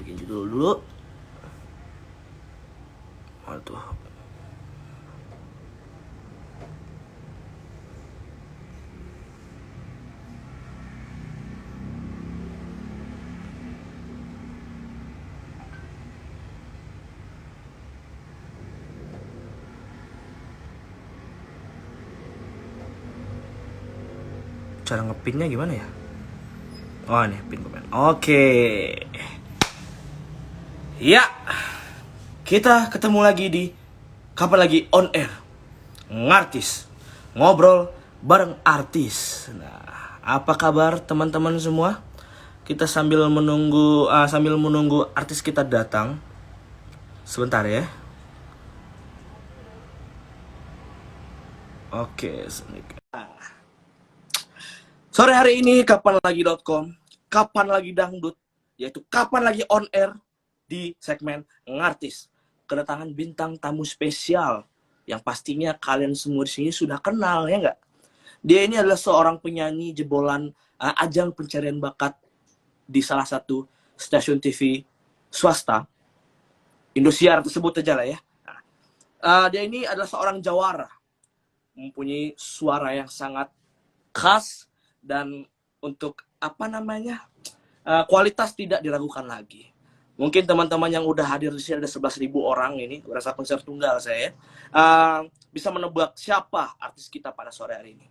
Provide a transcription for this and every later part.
bikin judul dulu. Waduh. Cara ngepinnya gimana ya? Oh, ini pin komen. Oke. Ya, kita ketemu lagi di kapan lagi on air ngartis, ngobrol bareng artis. Nah, apa kabar teman-teman semua? Kita sambil menunggu artis kita datang. Sebentar ya. Oke, sore hari ini kapanlagi.com, kapan lagi dangdut, yaitu kapan lagi on air di segmen ngartis. Kedatangan bintang tamu spesial yang pastinya kalian semua di sini sudah kenal, ya nggak? Dia ini adalah seorang penyanyi jebolan ajang pencarian bakat di salah satu stasiun TV swasta, Indosiar tersebut aja lah ya. Dia ini adalah seorang jawara, mempunyai suara yang sangat khas dan untuk kualitas tidak diragukan lagi. Mungkin teman-teman yang udah hadir di sini ada 11.000 orang ini, berasa konser tunggal saya, bisa menebak siapa artis kita pada sore hari ini.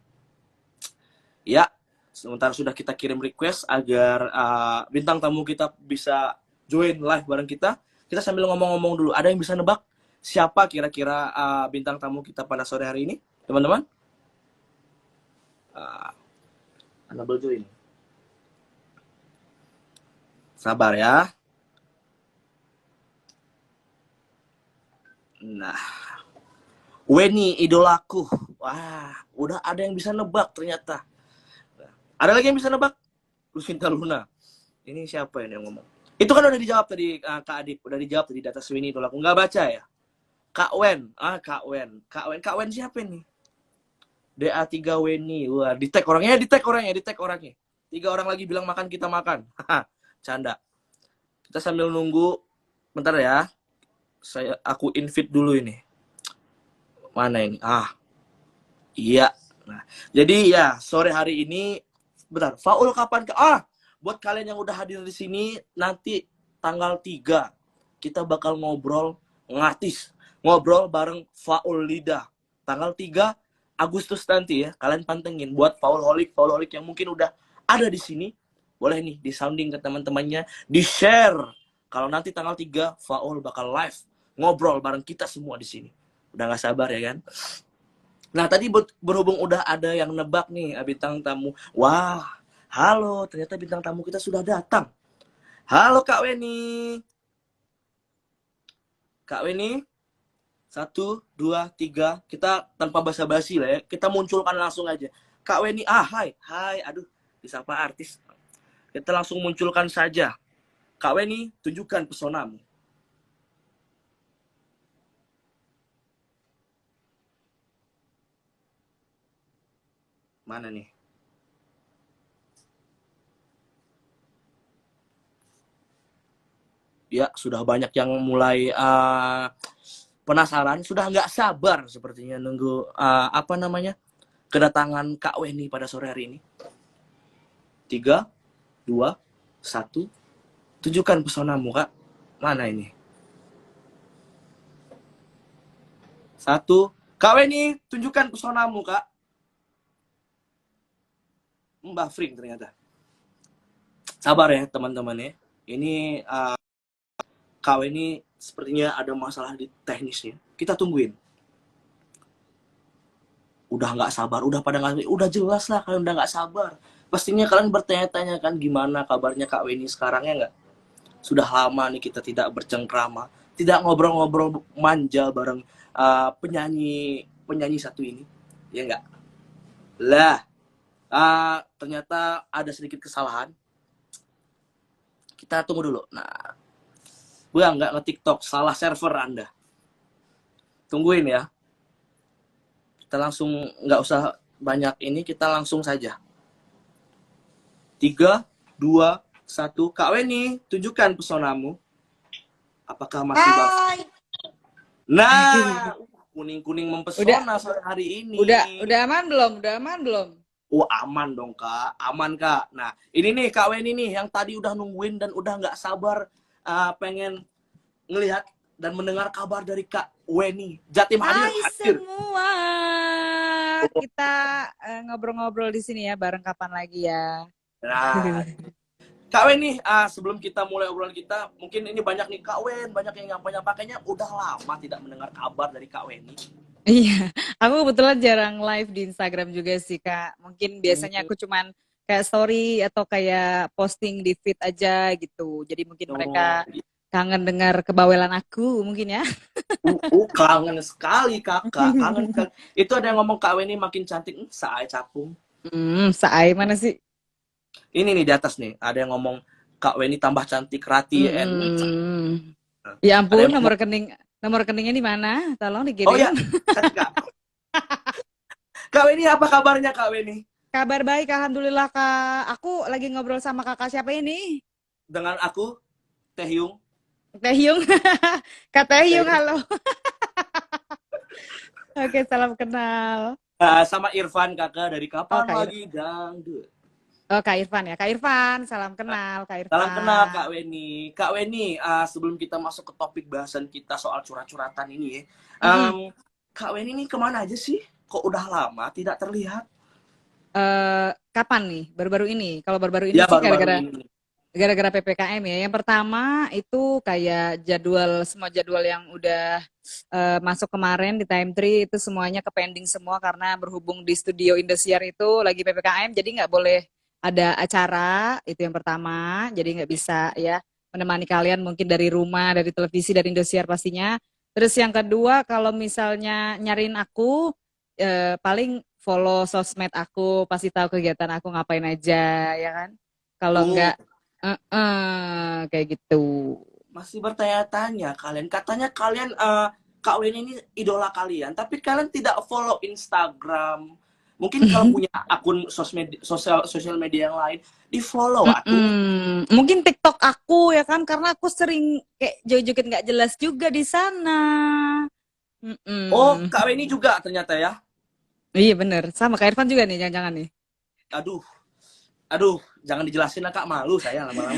Ya, sementara sudah kita kirim request agar bintang tamu kita bisa join live bareng kita sambil ngomong-ngomong dulu. Ada yang bisa nebak siapa kira-kira bintang tamu kita pada sore hari ini, teman-teman? Enable join. Sabar ya. Nah, Weni idolaku. Wah, udah ada yang bisa nebak ternyata. Ada lagi yang bisa nebak? Lucinta Luna. Ini siapa ini yang ngomong? Itu kan udah dijawab tadi, Kak Adip. Udah dijawab tadi, data Weni idolaku. Nggak baca ya? Kak Wen. Kak Wen siapa nih? DA3 Weni. Wah, di tag orangnya. 3 orang lagi bilang makan, kita makan. Canda. Kita sambil nunggu. Bentar ya. Aku invite dulu ini. Mana ini? Iya. Nah, jadi ya sore hari ini, bentar. Faul kapan? Buat kalian yang udah hadir di sini, nanti tanggal 3 kita bakal ngobrol ngartis. Ngobrol bareng Faul Lidah. Tanggal 3 Agustus nanti ya, kalian pantengin buat Faulholic yang mungkin udah ada di sini, boleh nih di sounding ke teman-temannya, di share. Kalau nanti tanggal 3 Faul bakal live ngobrol bareng kita semua di sini. Udah nggak sabar ya kan? Nah, tadi berhubung udah ada yang nebak nih bintang tamu. Wah, halo, ternyata bintang tamu kita sudah datang. Halo Kak Weni. Kak Weni. 1, 2, 3, kita tanpa basa-basi lah ya, kita munculkan langsung aja. Kak Weni, hai, aduh, disapa artis. Kita langsung munculkan saja. Kak Weni, tunjukkan pesonamu. Mana nih? Ya, sudah banyak yang mulai penasaran, sudah nggak sabar sepertinya nunggu kedatangan Kak Weni pada sore hari ini. 3, 2, 1, tunjukkan pesonamu Kak. Mana ini? 1, Kak Weni, tunjukkan pesonamu Kak. Mbak Fring ternyata. Sabar ya teman-teman ya. Ini Kak Weni sepertinya ada masalah di teknisnya. Kita tungguin. Udah nggak sabar, udah jelas lah kalian udah nggak sabar. Pastinya kalian bertanya-tanya kan gimana kabarnya Kak Weni sekarang, ya nggak? Sudah lama nih kita tidak bercengkrama, tidak ngobrol-ngobrol manja bareng penyanyi satu ini, ya nggak? Lah, ternyata ada sedikit kesalahan. Kita tunggu dulu. Nah, gue nggak nge-TikTok, salah server Anda. Tungguin ya. Kita langsung, nggak usah banyak ini, kita langsung saja. 3, 2, 1, Kak Weni, tunjukkan pesonamu. Apakah masih buff? Hai. Nah, kuning-kuning Udah, mempesona sore hari udah ini. aman belum? Udah aman belum? Aman dong Kak, aman Kak. Nah, ini nih Kak Weni nih yang tadi udah nungguin dan udah nggak sabar pengen ngelihat dan mendengar kabar dari Kak Weni. Jatim hadir, Hai hadir. semua. Kita ngobrol-ngobrol di sini ya, bareng kapan lagi ya? Nah, Kak Weni, sebelum kita mulai obrolan kita, mungkin ini banyak nih Kak Wen, banyak yang nyapa-nyapa. Kayaknya udah lama tidak mendengar kabar dari Kak Weni. Iya, aku kebetulan jarang live di Instagram juga sih, Kak. Mungkin biasanya Hmm, aku cuman kayak story atau kayak posting di feed aja gitu. Jadi mungkin mereka kangen dengar kebawelan aku mungkin ya. kangen sekali kakak, kangen sekali. Itu ada yang ngomong Kak Weni makin cantik, saai capung. Saai mana sih? Ini nih di atas nih, ada yang ngomong Kak Weni tambah cantik Rati YN. Mm-mm. Ya Ada ampun, yang ngomong, nomor rekeningnya di mana? Tolong oh dikirim. ya, kan Kak. Kak Weni apa kabarnya Kak Weni? Kabar baik, alhamdulillah Kak. Aku lagi ngobrol sama kakak siapa ini? Dengan aku, Teh Yung. Teh Hyung. Kak Teh Teh Hyung, Yung. halo. Oke, salam kenal. Sama Irfan kakak dari Oh, Kapan Kak Lagi Dangdut. Oh, Kak Irfan ya. Kak Irfan, salam kenal Kak Salam kenal Irfan. Kak Weni. Kak Weni, sebelum kita masuk ke topik bahasan kita soal curhat-curhatan ini ya, Mm-mm. Kak Weni ini kemana aja sih? Kok udah lama tidak terlihat? Kapan nih? Baru-baru ini. Kalau baru-baru ini Ya sih baru-baru gara-gara ini. gara-gara PPKM ya. Yang pertama itu kayak semua jadwal yang udah masuk kemarin di Time Tree itu semuanya ke pending semua karena berhubung di studio Indosiar itu lagi PPKM jadi nggak boleh ada acara, itu yang pertama. Jadi nggak bisa ya menemani kalian mungkin dari rumah, dari televisi, dari Indosiar pastinya. Terus yang kedua kalau misalnya nyariin aku paling follow sosmed aku, pasti tahu kegiatan aku ngapain aja ya kan. Kalau Oh, nggak kayak gitu. masih bertanya-tanya kalian. Katanya kalian Kak Weni ini idola kalian, tapi kalian tidak follow Instagram. Mungkin kalau punya akun sosial media yang lain, di follow atuh. Mungkin TikTok aku ya kan karena aku sering kayak joget-joget nggak jelas juga di sana. Oh, Mm-mm. Kak Weni juga ternyata ya. Iya bener, sama Kak Irfan juga nih, jangan-jangan nih. Aduh, aduh, jangan dijelasin lah Kak, malu saya lama-lama.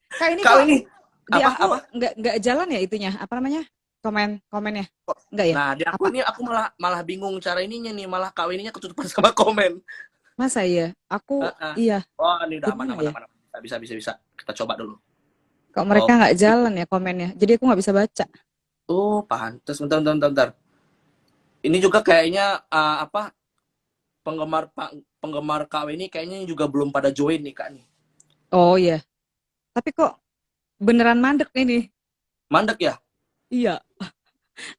Kak ini Kak kok Weni, di apa aku apa? nggak jalan ya itunya, apa namanya? Komennya. Enggak ya? Nah, di aku Apa? ini aku malah malah bingung cara ininya nih, malah Kak Weni-nya ketutupan sama komen. Masa ya? Aku Heeh. iya, Oh, ini udah aman gimana aman ya? aman. Bisa bisa bisa. Kita coba dulu. Kok mereka Oh, nggak jalan ya komennya? Jadi aku nggak bisa baca. oh pantes. Bentar, bentar, bentar, bentar. Ini juga kayaknya apa penggemar KW ini kayaknya juga belum pada join nih Kak nih. Oh iya, tapi kok beneran mandek ini? Mandek ya? Iya.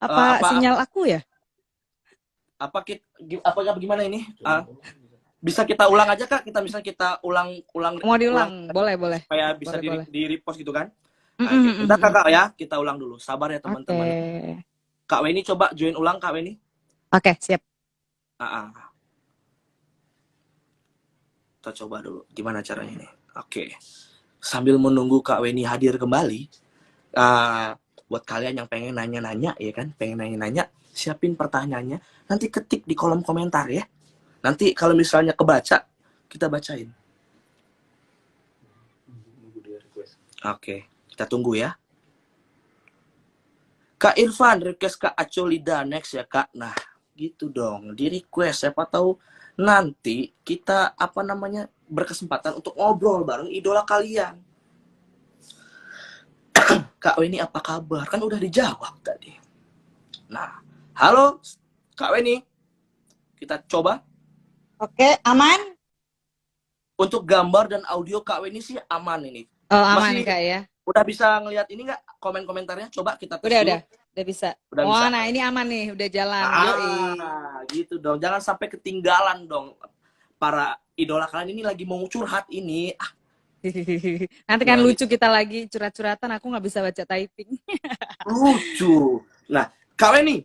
Apa Apa sinyal aku ya? apa kita apa gimana ini? Bisa kita ulang aja Kak, kita misalnya kita ulang ulang Mau ulang diulang? Boleh, boleh. supaya bisa Boleh, boleh. di repost gitu kan. Nah, Mm-mm, oke. Bentar mm-mm. Kakak ya, kita ulang dulu. Sabar ya Oke. teman-teman. Kak Weni coba join ulang Kak Weni. Oke, siap. Ah, ah. Kita coba dulu gimana caranya nih. Oke. Sambil menunggu Kak Weni hadir kembali, uh, buat kalian yang pengen nanya-nanya ya kan, pengen nanya-nanya, siapin pertanyaannya, nanti ketik di kolom komentar ya. Nanti kalau misalnya kebaca, kita bacain. Oke, kita tunggu ya. Kak Irfan, request Kak Acolida next ya Kak. Nah, gitu dong, di request. Siapa tahu nanti kita apa namanya berkesempatan untuk ngobrol bareng idola kalian. Kak Weni apa kabar? Kan udah dijawab tadi. Nah, halo Kak Weni. Kita coba. Oke, aman? Untuk gambar dan audio Kak Weni sih aman ini. Oh, aman Masih Kak ya. udah bisa ngelihat ini nggak komen-komentarnya? Coba kita tes Udah, dulu. udah bisa. Udah Oh, bisa. nah ini aman nih, udah jalan. Yoi. Gitu dong. Jangan sampai ketinggalan dong. Para idola kalian ini lagi mau curhat ini. Nanti kan Nah, lucu gitu. kita lagi curhat-curhatan, aku nggak bisa baca typing. Lucu. Nah, Kak Weni,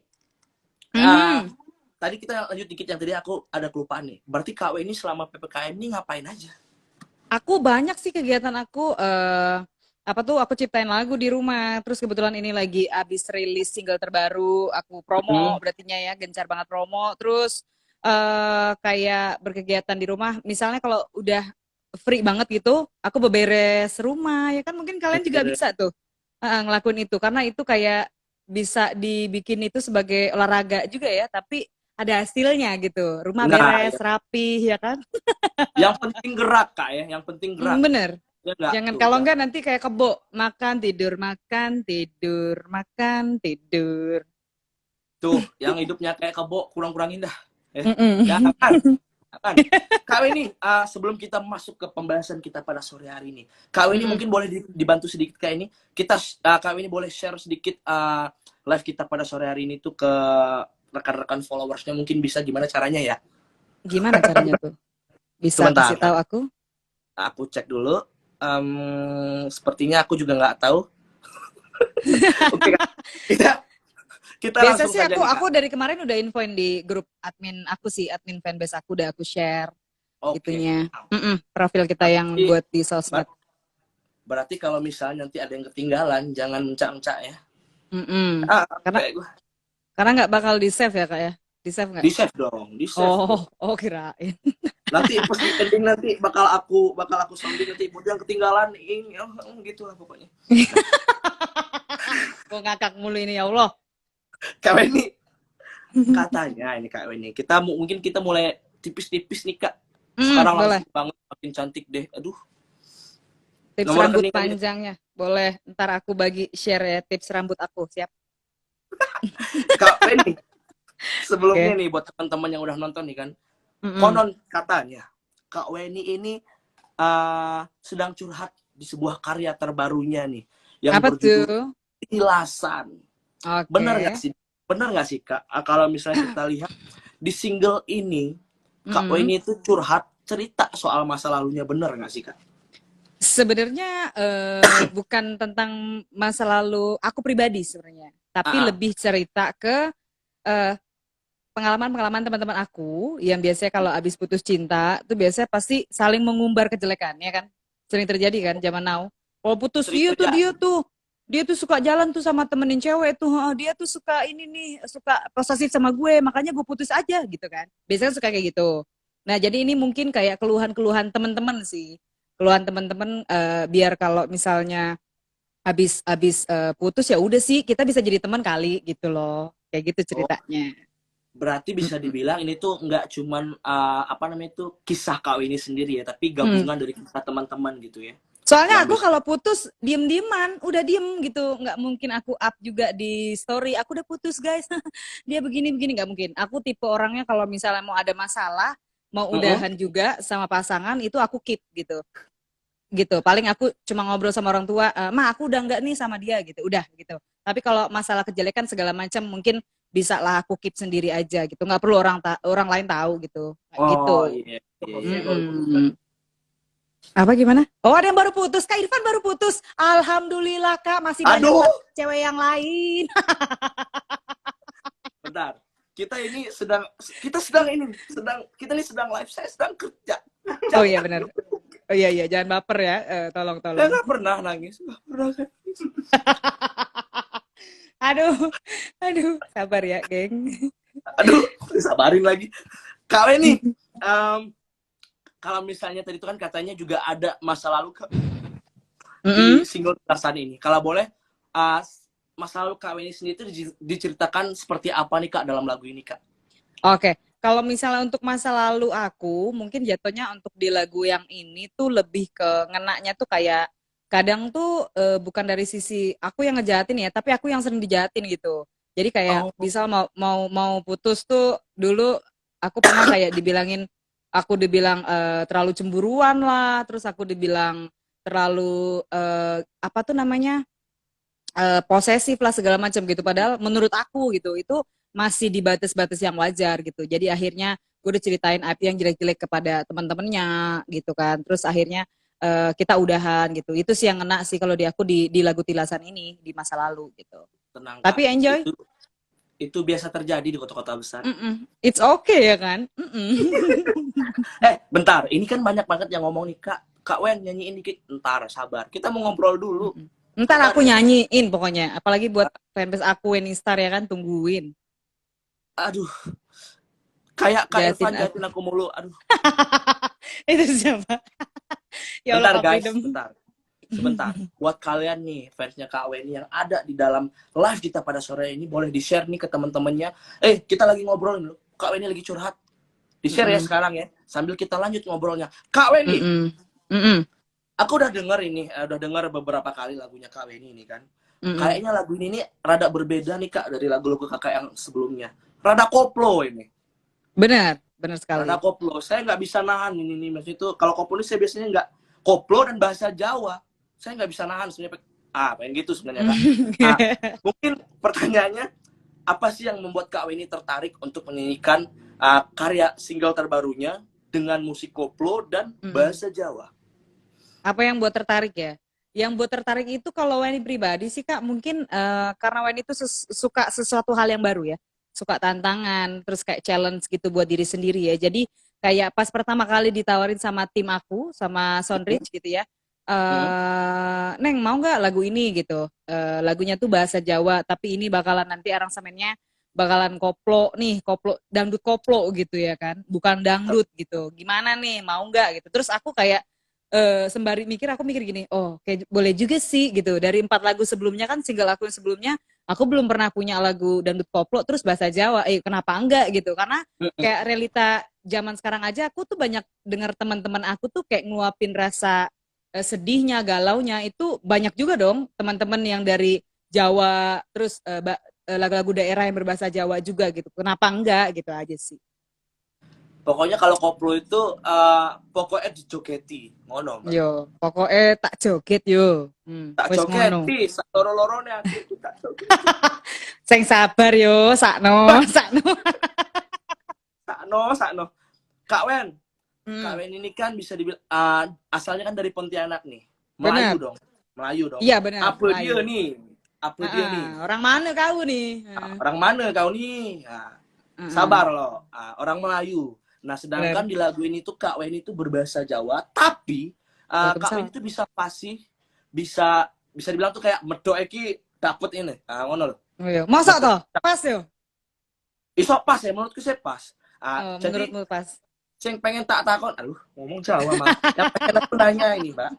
uh, Mhm. tadi kita lanjut dikit yang tadi aku ada kelupaan nih. Berarti Kak Weni selama PPKM ini ngapain aja? Aku banyak sih kegiatan aku. apa tuh aku ciptain lagu di rumah. Terus kebetulan ini lagi abis rilis single terbaru, aku promo Mm-mm. berartinya ya, gencar banget promo. Terus kayak berkegiatan di rumah. Misalnya kalau udah free banget gitu, aku beberes rumah ya kan mungkin kalian juga bisa tuh ngelakuin itu karena itu kayak bisa dibikin itu sebagai olahraga juga ya, tapi ada hasilnya gitu. Rumah Nah, beres, rapi ya kan? yang penting gerak kak ya, yang penting gerak. Bener. Ya enggak Jangan tuh, kalau jangan. enggak nanti kayak kebo, makan tidur, makan tidur, makan tidur. Tuh, yang hidupnya kayak kebo kurang-kurangin dah. Mm-mm. Jangan, jangan. Kak ini sebelum kita masuk ke pembahasan kita pada sore hari ini, Kak ini Mm-mm. mungkin boleh dibantu sedikit Kak ini. Kita Kak ini boleh share sedikit live kita pada sore hari ini tuh ke rekan-rekan followersnya, mungkin bisa gimana caranya ya? Gimana caranya tuh? Bisa kasih tahu Sebentar, aku? aku cek dulu. Sepertinya aku juga nggak tahu. Oke, Kak. kita kita Biasa langsung sih saja nih aku Kak. dari kemarin udah infoin di grup admin aku sih, admin fanbase aku udah aku share Oke. itunya. Profil kita yang Berarti, buat di sosmed. berarti kalau misalnya nanti ada yang ketinggalan, jangan mencak-mencak ya. Mm-mm. Karena Kayak gue. karena nggak bakal di save ya kak ya? Di save nggak? Di save dong, di save Oh, dong. oh kirain. Nanti pas di ending nanti bakal aku sounding nanti buat yang ketinggalan ini gitu lah pokoknya. Kok ngakak mulu ini ya Allah. Kak ini katanya ini Kak ini kita mungkin kita mulai tipis-tipis nih Kak. Sekarang Boleh. langsung banget makin cantik deh. Aduh, Tips nomor rambut rekening aja. panjangnya. Boleh. Ntar aku bagi share ya tips rambut aku. Siap. Kak ini sebelumnya Oke. nih buat teman-teman yang udah nonton nih kan. Mm-mm. Konon katanya Kak Weni ini sedang curhat di sebuah karya terbarunya nih yang Apa berjudul tuh? Tilasan. Benar nggak Oke. sih? Benar nggak sih Kak? Kalau misalnya kita lihat di single ini, Kak Mm-mm. Weni itu curhat cerita soal masa lalunya, benar nggak sih Kak? Sebenarnya bukan tentang masa lalu aku pribadi sebenarnya, tapi Ah, ah. lebih cerita ke eh, pengalaman-pengalaman teman-teman aku yang biasanya kalau abis putus cinta tuh biasanya pasti saling mengumbar kejelekan ya kan, sering terjadi kan zaman now. Kalau putus Sering dia terjadi. tuh dia tuh suka jalan tuh sama temenin cewek tuh, dia tuh suka ini nih, suka posesif sama gue, makanya gue putus aja gitu kan. Biasanya suka kayak gitu. Nah jadi ini mungkin kayak keluhan-keluhan teman-teman sih, keluhan teman-teman biar kalau misalnya habis putus ya udah sih kita bisa jadi teman kali gitu loh, kayak gitu Oh, ceritanya. berarti bisa dibilang ini tuh nggak cuman apa namanya itu kisah Kak Weni sendiri ya, tapi Hmm. gabungan dari kisah teman-teman gitu ya. Soalnya Yang aku bisa. kalau putus diem-dieman, udah diem gitu, nggak mungkin aku up juga di story. Aku udah putus guys, dia begini-begini nggak mungkin. Aku tipe orangnya kalau misalnya mau ada masalah, mau Mm-mm. udahan juga sama pasangan itu aku keep gitu, gitu. Paling aku cuma ngobrol sama orang tua, ma aku udah nggak nih sama dia gitu, udah gitu. Tapi kalau masalah kejelekan segala macam mungkin bisa lah aku keep sendiri aja gitu, nggak perlu orang lain tahu gitu, Oh gitu. iya, iya, iya. Mm-mm. Apa gimana? Oh, ada yang baru putus. Kak Irfan baru putus. Alhamdulillah, Kak. Masih banyak Aduh, cewek yang lain. bentar. Kita ini sedang live, saya sedang kerja. Oh iya Jangan, benar. Oh iya iya, jangan baper ya. Tolong saya tolong. nggak pernah nangis, nggak pernah. Aduh, aduh, sabar ya, geng. Aduh, sabarin lagi. Kak nih, kalau misalnya tadi itu kan katanya juga ada masa lalu Kak, di Mm-mm. single Tilasan ini. Kalau boleh, uh, masa lalu Kak Weni sendiri itu diceritakan seperti apa nih Kak dalam lagu ini Kak? Oke, kalau misalnya untuk masa lalu aku, mungkin jatuhnya untuk di lagu yang ini tuh lebih ke ngenaknya tuh kayak kadang tuh bukan dari sisi aku yang ngejahatin ya, tapi aku yang sering dijahatin gitu. Jadi kayak Oh, misal mau mau mau putus tuh dulu aku pernah kayak dibilangin, aku dibilang terlalu cemburuan lah, terus aku dibilang terlalu apa tuh namanya, posesif lah segala macam gitu. Padahal menurut aku gitu itu masih di batas-batas yang wajar gitu. Jadi akhirnya gue udah ceritain aib yang jelek-jelek kepada teman-temannya gitu kan. Terus akhirnya kita udahan gitu. Itu sih yang ngena sih kalau di aku di lagu Tilasan ini di masa lalu gitu. tenang Kak, Tapi enjoy. itu biasa terjadi di kota-kota besar. It's okay ya kan? Bentar, ini kan banyak banget yang ngomong nih Kak. Kak Wen nyanyiin dikit. Ntar sabar, kita mau ngobrol dulu. Ntar Sabar aku ya. nyanyiin pokoknya. Apalagi buat fanbase aku Weni Star ya kan, tungguin. Aduh, kayak Kak Jahatin Irfan aku. jahatin aku mulu. Aduh. Itu siapa? Ya Allah Bentar Kak guys, Freedom. bentar. Sebentar. Buat kalian nih fansnya Kak Weni yang ada di dalam live kita pada sore ini, boleh di-share nih ke teman-temannya. Kita lagi ngobrolin loh. Kak Weni lagi curhat. Di-share ya Mm-mm. sekarang ya. Sambil kita lanjut ngobrolnya. Kak Weni, Mm-mm. Mm-mm. aku udah denger ini, udah denger beberapa kali lagunya Kak Weni ini kan. Mm-mm. Kayaknya lagu ini nih rada berbeda nih Kak dari lagu-lagu Kakak yang sebelumnya. Rada koplo ini. Benar, benar Rada sekali. koplo. Saya nggak bisa nahan ini nih. Maksudnya itu kalau koplo ini saya biasanya nggak koplo dan bahasa Jawa. Saya nggak bisa nahan sebenarnya. Pengen gitu sebenarnya Kak. Ah, mungkin pertanyaannya apa sih yang membuat Kak Weni tertarik untuk menyanyikan karya single terbarunya dengan musik koplo dan Mm-mm. bahasa Jawa? Apa yang buat tertarik ya? Yang buat tertarik itu kalau Weni pribadi sih Kak, mungkin karena Weni itu suka sesuatu hal yang baru ya. Suka tantangan, terus kayak challenge gitu buat diri sendiri ya. Jadi kayak pas pertama kali ditawarin sama tim aku, sama Soundreach gitu ya. Hmm. Neng mau nggak lagu ini gitu. Lagunya tuh bahasa Jawa, tapi ini bakalan nanti aransemennya bakalan koplo nih, koplo dangdut koplo gitu ya kan. Bukan dangdut gitu. Gimana nih, mau nggak gitu. Terus aku kayak sembari mikir aku mikir gini, oh kayak boleh juga sih gitu. Dari 4 lagu sebelumnya kan single aku yang sebelumnya aku belum pernah punya lagu dangdut koplo terus bahasa Jawa. Kenapa enggak gitu? Karena kayak realita zaman sekarang aja aku tuh banyak dengar teman-teman aku tuh kayak ngeluapin rasa sedihnya, galaunya itu banyak juga dong teman-teman yang dari Jawa terus lagu-lagu daerah yang berbahasa Jawa juga gitu. Kenapa enggak gitu aja sih. Pokoknya kalau koplo itu pokoknya dijogeti, ngono Mbak. Yo, pokoknya tak joget yo. Tak Wis ngono. jogeti, loro-lorone aku tak jogeti. Sing sabar yo, sakno, Bah, sakno. sakno, sakno. Kak Wen, Kak Hmm, Wen ini kan bisa dibilang asalnya kan dari Pontianak nih. Melayu benar. dong. Melayu dong. Iya benar, Apa dia Melayu. nih? Apa dia Heeh, nih? orang mana kau nih? Heeh, Orang mana kau nih? heeh, Sabar loh. Orang Melayu. Nah, sedangkan benar. di lagu ini tuh Kak Wen itu berbahasa Jawa, tapi Kak Wen Waalaikumsalam. itu bisa fasih, bisa bisa dibilang tuh kayak medok iki dapet ini. Ngono loh. Oh, iya. Masa Medok. toh? Pas yo. Iso pas ya menurutku saya pas. Oh, Jadi menurutmu pas. yang pengen tak takon, aduh ngomong Jawa malah. Yang pengen aku nanya ini, Mbak.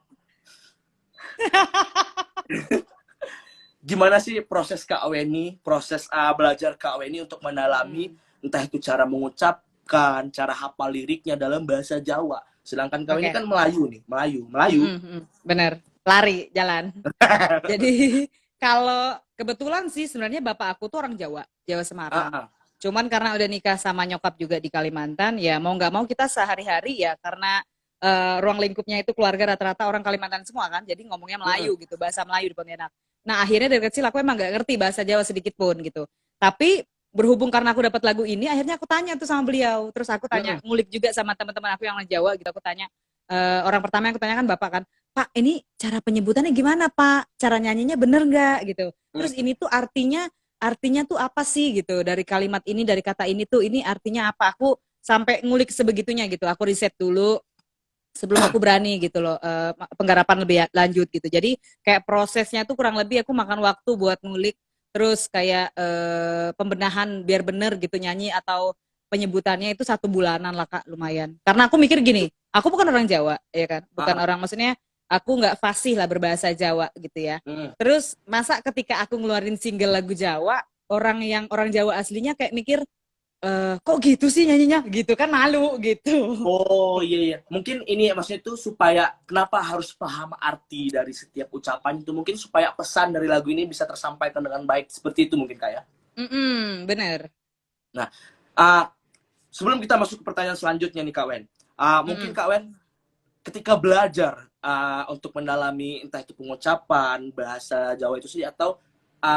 Gimana sih proses Kak Weni, proses belajar Kak Weni untuk mendalami Hmm, entah itu cara mengucapkan, cara hafal liriknya dalam bahasa Jawa. Sedangkan Kak Weni oke. kan Melayu nih, Melayu. Benar. Lari jalan. Jadi kalau kebetulan sih sebenarnya bapak aku tuh orang Jawa, Jawa Ah, Semarang. ah. Cuman karena udah nikah sama nyokap juga di Kalimantan, ya mau nggak mau kita sehari-hari ya karena ruang lingkupnya itu keluarga rata-rata orang Kalimantan semua kan, jadi ngomongnya Mm-mm. Melayu gitu, bahasa Melayu di Pontianak. Nah akhirnya dari kecil aku emang nggak ngerti bahasa Jawa sedikit pun gitu. Tapi berhubung karena aku dapat lagu ini, akhirnya aku tanya tuh sama beliau. Terus aku tanya, Mm-mm. ngulik juga sama teman-teman aku yang orang Jawa gitu. Aku tanya, orang pertama yang aku tanya kan bapak kan, Pak, ini cara penyebutannya gimana, Pak? Cara nyanyinya bener nggak gitu? Terus Mm. ini tuh artinya tuh apa sih gitu? Dari kalimat ini, dari kata ini tuh ini artinya apa? Aku sampai ngulik sebegitunya gitu. Aku riset dulu sebelum aku berani gitu loh penggarapan lebih lanjut gitu. Jadi kayak prosesnya tuh kurang lebih aku makan waktu buat ngulik terus kayak pembenahan biar bener gitu nyanyi atau penyebutannya itu 1 bulanan lah Kak lumayan. Karena aku mikir gini, aku bukan orang Jawa ya kan, bukan Ah, orang maksudnya aku nggak fasih lah berbahasa Jawa gitu ya. mm. Terus masa ketika aku ngeluarin single lagu Jawa, orang Jawa aslinya kayak mikir kok gitu sih nyanyinya gitu kan malu gitu. Oh iya iya. Mungkin ini maksudnya itu supaya kenapa harus paham arti dari setiap ucapan itu mungkin supaya pesan dari lagu ini bisa tersampaikan dengan baik seperti itu mungkin Kak ya. Bener. Nah, uh, sebelum kita masuk ke pertanyaan selanjutnya nih Kak Wen. Mungkin Mm-mm. Kak Wen ketika belajar untuk mendalami entah itu pengucapan bahasa Jawa itu sendiri atau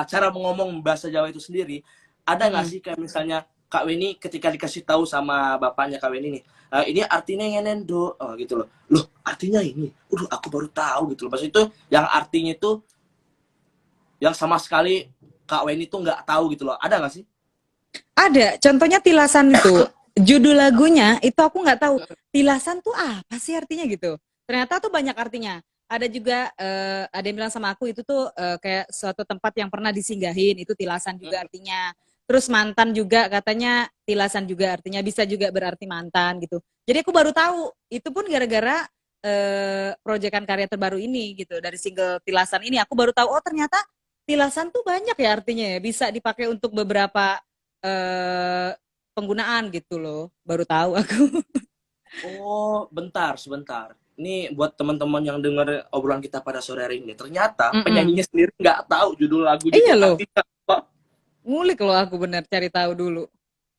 cara mengomong bahasa Jawa itu sendiri, ada nggak Mm-mm. sih kayak misalnya Kak Weni ketika dikasih tahu sama bapaknya Kak Weni nih, ini artinya ngenen do, gitu loh. Loh, artinya ini. Aku baru tahu gitu loh. Maksud itu yang artinya itu yang sama sekali Kak Weni tuh nggak tahu gitu loh. Ada nggak sih? Ada, contohnya tilasan itu. Judul lagunya itu aku nggak tahu. Tilasan tuh apa sih artinya gitu. ternyata tuh banyak artinya. Ada juga ada yang bilang sama aku itu tuh kayak suatu tempat yang pernah disinggahin, itu tilasan juga artinya. Terus mantan juga katanya tilasan juga artinya, bisa juga berarti mantan gitu. Jadi aku baru tahu, itu pun gara-gara proyekan karya terbaru ini gitu, dari single Tilasan ini aku baru tahu, oh ternyata tilasan tuh banyak ya artinya ya, bisa dipakai untuk beberapa eh, penggunaan gitu loh. Baru tahu aku. Oh, bentar, sebentar. Ini buat teman-teman yang dengar obrolan kita pada sore hari ini. Ternyata Mm-mm. penyanyinya sendiri nggak tahu judul lagunya itu Iya loh, artinya apa. ngulik loh aku bener cari tahu dulu.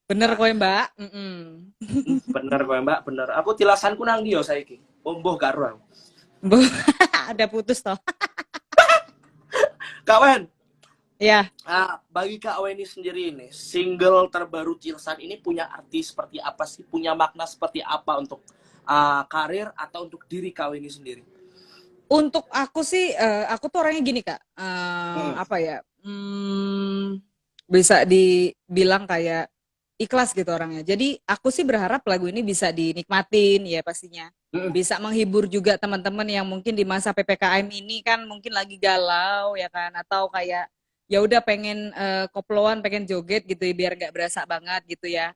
Bener Nah, kok ya Mbak. Mm-mm. bener Mbak, Mbak, bener. Aku tilasanku nang dia saiki. Omboh karo. Ada putus toh. Kawan, Ya, bagi Kak Weni sendiri ini, single terbaru Tilasan ini punya arti seperti apa sih? Punya makna seperti apa untuk karir atau untuk diri Kak Weni sendiri? untuk aku sih, aku tuh orangnya gini Kak. Hmm. Apa ya? Bisa dibilang kayak ikhlas gitu orangnya. Jadi aku sih berharap lagu ini bisa dinikmatin ya pastinya. Hmm. Bisa menghibur juga teman-teman yang mungkin di masa PPKM ini kan mungkin lagi galau ya kan, atau kayak ya udah pengen koploan, pengen joget gitu ya, biar nggak berasa banget gitu ya.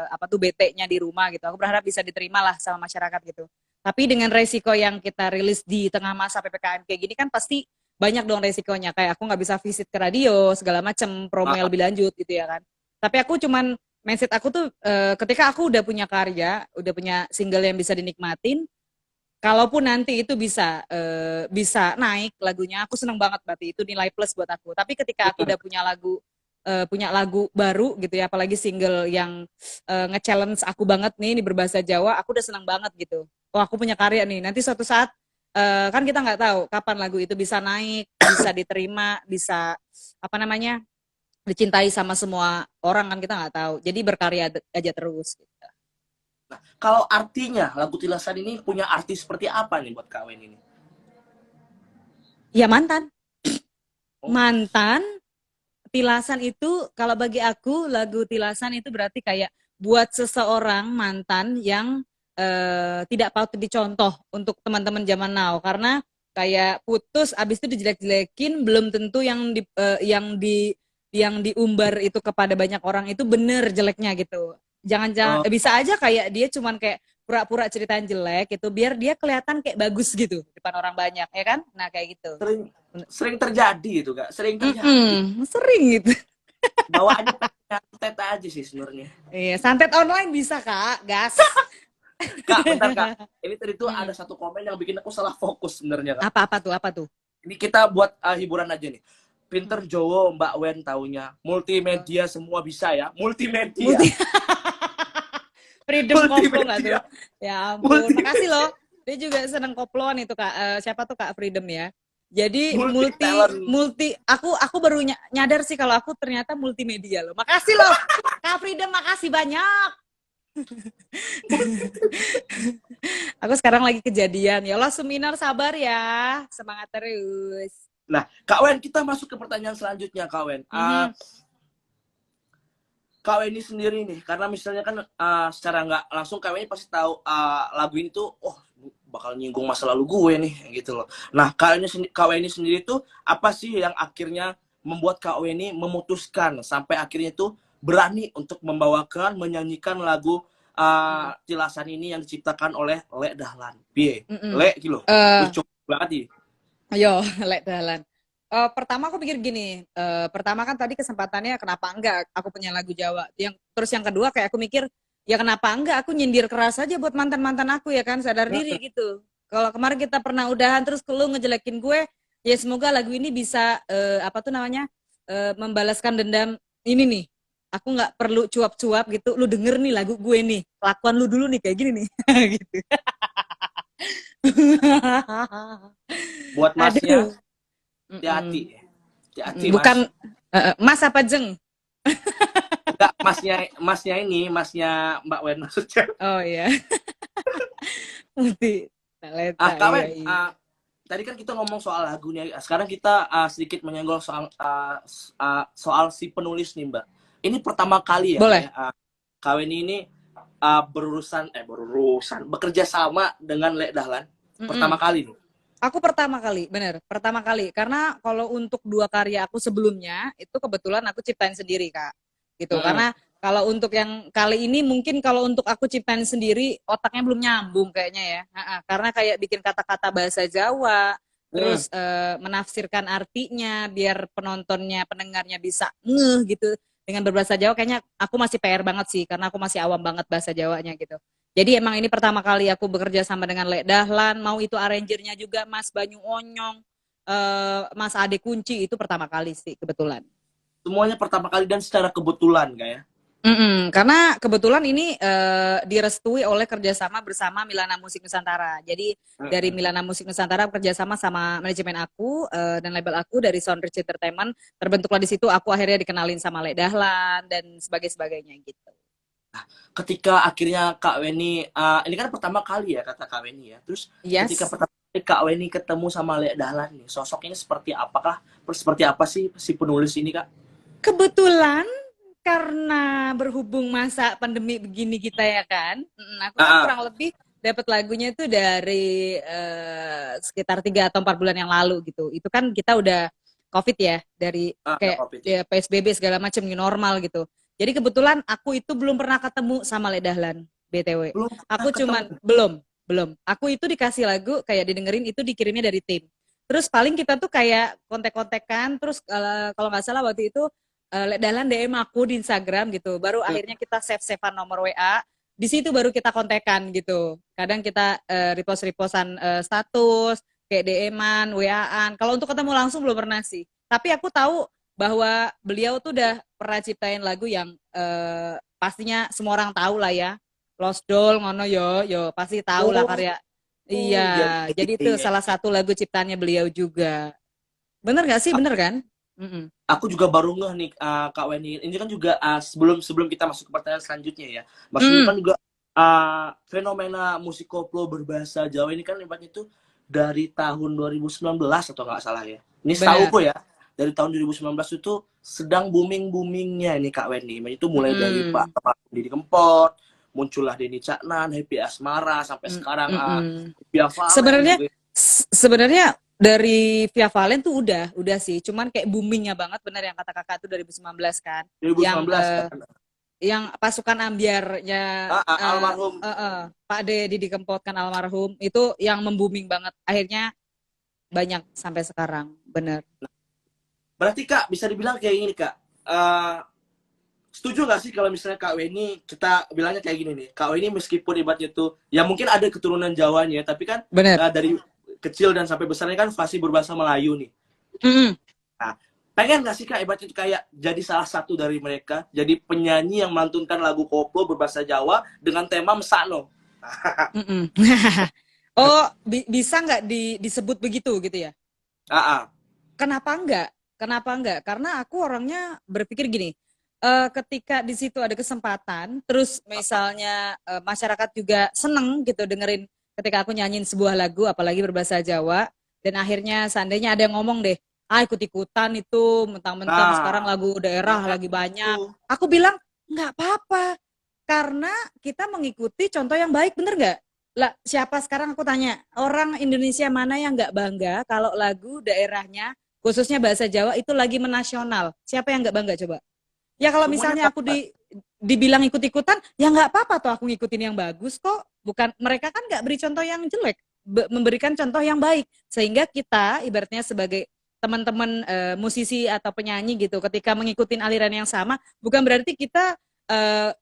Apa tuh bete-nya di rumah gitu. Aku berharap bisa diterima lah sama masyarakat gitu. Tapi dengan resiko yang kita rilis di tengah masa PPKM kayak gini kan pasti banyak dong resikonya. Kayak aku nggak bisa visit ke radio segala macam, promo yang Ah, lebih lanjut gitu ya kan. Tapi aku cuman mindset aku tuh ketika aku udah punya karya, udah punya single yang bisa dinikmatin, kalaupun nanti itu bisa naik lagunya, aku seneng banget, berarti itu nilai plus buat aku. Tapi ketika aku udah punya lagu baru gitu ya, apalagi single yang nge-challenge aku banget nih, ini berbahasa Jawa, aku udah seneng banget gitu. Oh, aku punya karya nih. Nanti suatu saat kan kita nggak tahu kapan lagu itu bisa naik, bisa diterima, bisa apa namanya, dicintai sama semua orang, kan kita nggak tahu. Jadi berkarya aja terus. Gitu. kalau artinya lagu Tilasan ini punya arti seperti apa nih buat Kak Weni ini? Ya mantan, Oh, mantan. Tilasan itu kalau bagi aku lagu Tilasan itu berarti kayak buat seseorang mantan yang tidak patut dicontoh untuk teman-teman zaman now, karena kayak putus abis itu dijelek-jelekin, belum tentu yang diumbar itu kepada banyak orang itu bener jeleknya gitu. Jangan-jangan oh, bisa aja kayak dia cuman kayak pura-pura ceritain jelek gitu biar dia kelihatan kayak bagus gitu depan orang banyak ya kan. Nah, kayak gitu. sering sering terjadi itu Kak, sering terjadi. Mm-mm, sering gitu. Bawaannya nyantet aja sih sebenarnya. Iya, santet online bisa Kak, gas. Kak, bentar Kak. Ini tadi tuh ada Mm. satu komen yang bikin aku salah fokus sebenarnya Kak. Apa-apa tuh, apa tuh? Ini kita buat hiburan aja nih. Mm. Pinter Jowo Mbak Wen taunya. Multimedia semua bisa ya. Multimedia. Multi Freedom koplo nggak tuh? Multimedia. Ya ampun, makasih Multimedia. loh. Dia juga seneng koploan itu Kak. Siapa tuh Kak Freedom ya? Jadi Multi multi talent. multi aku baru nyadar sih kalau aku ternyata multimedia loh. Makasih loh Kak Freedom, makasih banyak. Aku sekarang lagi kejadian. Ya Allah, seminar sabar ya. Semangat terus. Nah, Kak Wen, kita masuk ke pertanyaan selanjutnya, Kak Wen. Mhm. Kak Weni sendiri nih, karena misalnya kan secara nggak langsung Kak Weni pasti tahu lagu ini tuh, oh bakal nyinggung masa lalu gue nih, gitu loh. Nah, Kak Weni sendiri tuh apa sih yang akhirnya membuat Kak Weni memutuskan sampai akhirnya tuh berani untuk membawakan, menyanyikan lagu Tilasan ini yang diciptakan oleh Le Dahlan. Piye? Mhm. Le, gitu loh. Eh, Lucu banget nih. ayo, lek dalan. Pertama aku pikir gini, pertama kan tadi kesempatannya kenapa enggak aku punya lagu Jawa. Terus yang kedua kayak aku mikir, ya kenapa enggak aku nyindir keras aja buat mantan-mantan aku ya kan, sadar diri gitu. Kalau kemarin kita pernah udahan terus lu ngejelekin gue, ya semoga lagu ini bisa apa tuh namanya? Membalaskan dendam ini nih. Aku nggak perlu cuap-cuap gitu. Lu denger nih lagu gue nih. Kelakuan lu dulu nih kayak gini nih. gitu. Buat masnya, Aduh. hati-hati. Mm-mm. Hati-hati, Mas. Bukan Mas apa Jeng? Enggak, masnya ini, masnya Mbak Wen maksudnya. Oh iya. Multi talenta, Kak iya Wen, iya. tadi kan kita ngomong soal lagunya. Sekarang kita sedikit menyenggol soal si penulis nih, Mbak. Ini pertama kali ya, Boleh. kayak Kak Wen ini bekerja sama dengan Le Dahlan. Pertama Mm-mm. kali nih. Aku pertama kali, bener, pertama kali. Karena kalau untuk dua karya aku sebelumnya, itu kebetulan aku ciptain sendiri, Kak. Gitu. Mm-mm. Karena kalau untuk yang kali ini, mungkin kalau untuk aku ciptain sendiri, otaknya belum nyambung kayaknya ya. Karena kayak bikin kata-kata bahasa Jawa, Mm. terus menafsirkan artinya, biar penontonnya, pendengarnya bisa ngeh gitu. Dengan berbahasa Jawa, kayaknya aku masih PR banget sih, karena aku masih awam banget bahasa Jawanya gitu. Jadi emang ini pertama kali aku bekerja sama dengan Lek Dahlan, mau itu arrangernya juga Mas Banyu Onyong, Mas Ade Kunci, itu pertama kali sih kebetulan. Semuanya pertama kali dan secara kebetulan kayak. Karena kebetulan ini direstui oleh kerjasama bersama Milana Musik Nusantara. Jadi dari Mm-mm. Milana Musik Nusantara kerjasama sama manajemen aku dan label aku dari Soundrich Entertainment. Terbentuklah di situ aku akhirnya dikenalin sama Lek Dahlan dan sebagainya gitu. Ketika akhirnya Kak Weni, ini kan pertama kali ya kata Kak Weni ya. Terus ketika Yes. pertama kali Kak Weni ketemu sama Lek Dahlan nih, sosoknya seperti apakah? Seperti apa sih si penulis ini Kak? Kebetulan karena berhubung masa pandemi begini kita ya kan, aku kan Ah, kurang lebih dapat lagunya itu dari sekitar 3 atau 4 bulan yang lalu gitu. Itu kan kita udah COVID ya, dari udah kayak COVID ya. ya, PSBB segala macam new normal gitu. Jadi kebetulan aku itu belum pernah ketemu sama Lek Dahlan, BTW. Belum pernah Aku ketemu. cuman belum. Aku itu dikasih lagu kayak didengerin itu dikirimnya dari tim. Terus paling kita tuh kayak kontek-kontekan, terus kalau nggak salah waktu itu Dahlan DM aku di Instagram gitu. Baru Hmm. akhirnya kita save-savean nomor WA. Di situ baru kita kontekan gitu. Kadang kita repost-repostan status, kayak DM-an, WA-an. Kalau untuk ketemu langsung belum pernah sih. Tapi aku tahu bahwa beliau tuh udah pernah ciptain lagu yang pastinya semua orang tahu lah ya. Lost Doll, ngono yo pasti tahu lah Oh, karya. oh Iya, iya, jadi iya, itu iya. salah satu lagu ciptaannya beliau juga. Bener gak sih? Bener kan? Mm-mm. Aku juga baru ngeh nih Kak Weni. Ini kan juga sebelum sebelum kita masuk ke pertanyaan selanjutnya ya. Maksudnya Mm. kan juga fenomena musik koplo berbahasa Jawa ini kan ibaratnya itu dari tahun 2019 atau nggak salah ya. Ini Bener. setahuku ya. Dari tahun 2019 itu sedang booming-boomingnya ini Kak Weni. Itu mulai dari Pak Mm-mm. Didi Kempot, muncullah Denny Caknan, Happy Asmara, sampai sekarang Mm-mm. Via Valen Sebenarnya juga. sebenarnya dari Via Valen tuh udah sih, cuman kayak boomingnya banget bener yang kata kakak tuh 2019 kan, yang 2019 kan. yang pasukan ambiarnya Almarhum. Pak De Didi Kempot kan almarhum itu yang membooming banget, akhirnya banyak sampai sekarang, bener. Berarti Kak bisa dibilang kayak gini Kak. Eh, Setuju nggak sih kalau misalnya Kak Weni, kita bilangnya kayak gini nih, Kak Weni meskipun ibaratnya tuh ya mungkin ada keturunan Jawanya, tapi kan Bener. dari kecil dan sampai besarnya kan fasih berbahasa Melayu nih. Mm-mm. Nah, pengen nggak sih Kak ibaratnya tuh kayak jadi salah satu dari mereka, jadi penyanyi yang melantunkan lagu koplo berbahasa Jawa dengan tema Mesakno. Mm-mm. Oh, bisa nggak disebut begitu gitu ya? Ah, ah. Kenapa enggak? Kenapa enggak? Karena aku orangnya berpikir gini, ketika di situ ada kesempatan, terus misalnya masyarakat juga seneng gitu dengerin ketika aku nyanyiin sebuah lagu, apalagi berbahasa Jawa, dan akhirnya seandainya ada yang ngomong deh, ikut-ikutan itu, mentang-mentang sekarang Nah, lagu daerah nah lagi itu. banyak. Aku bilang, nggak apa-apa, karena kita mengikuti contoh yang baik, bener nggak? Lah, siapa sekarang aku tanya, orang Indonesia mana yang nggak bangga kalau lagu daerahnya khususnya bahasa Jawa itu lagi menasional. Siapa yang nggak bangga coba? Ya kalau Semuanya misalnya aku apa? dibilang ikut-ikutan, ya nggak apa-apa tuh aku ngikutin yang bagus kok. Bukan mereka kan nggak beri contoh yang jelek, memberikan contoh yang baik. Sehingga kita ibaratnya sebagai teman-teman musisi atau penyanyi gitu, ketika mengikuti aliran yang sama, bukan berarti kita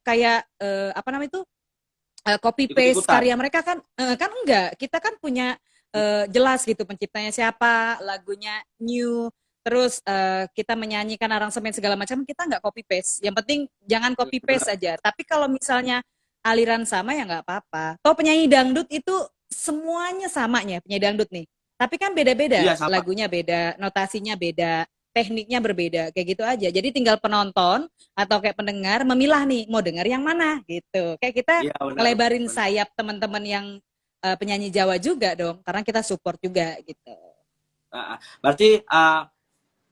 kayak apa namanya itu copy paste Ikut-ikutan. karya mereka kan kan enggak, kita kan punya jelas gitu penciptanya siapa, lagunya new, terus kita menyanyikan aransemen segala macam, kita nggak copy paste, yang penting jangan copy paste saja. Tapi kalau misalnya aliran sama ya nggak apa-apa, toh penyanyi dangdut itu semuanya samanya penyanyi dangdut nih, tapi kan beda-beda, Iya sama. lagunya beda, notasinya beda, tekniknya berbeda, kayak gitu aja. Jadi tinggal penonton atau kayak pendengar memilah nih mau dengar yang mana gitu. Kayak kita Iya benar. ngelebarin Benar. sayap teman-teman yang penyanyi Jawa juga dong, karena kita support juga gitu. Berarti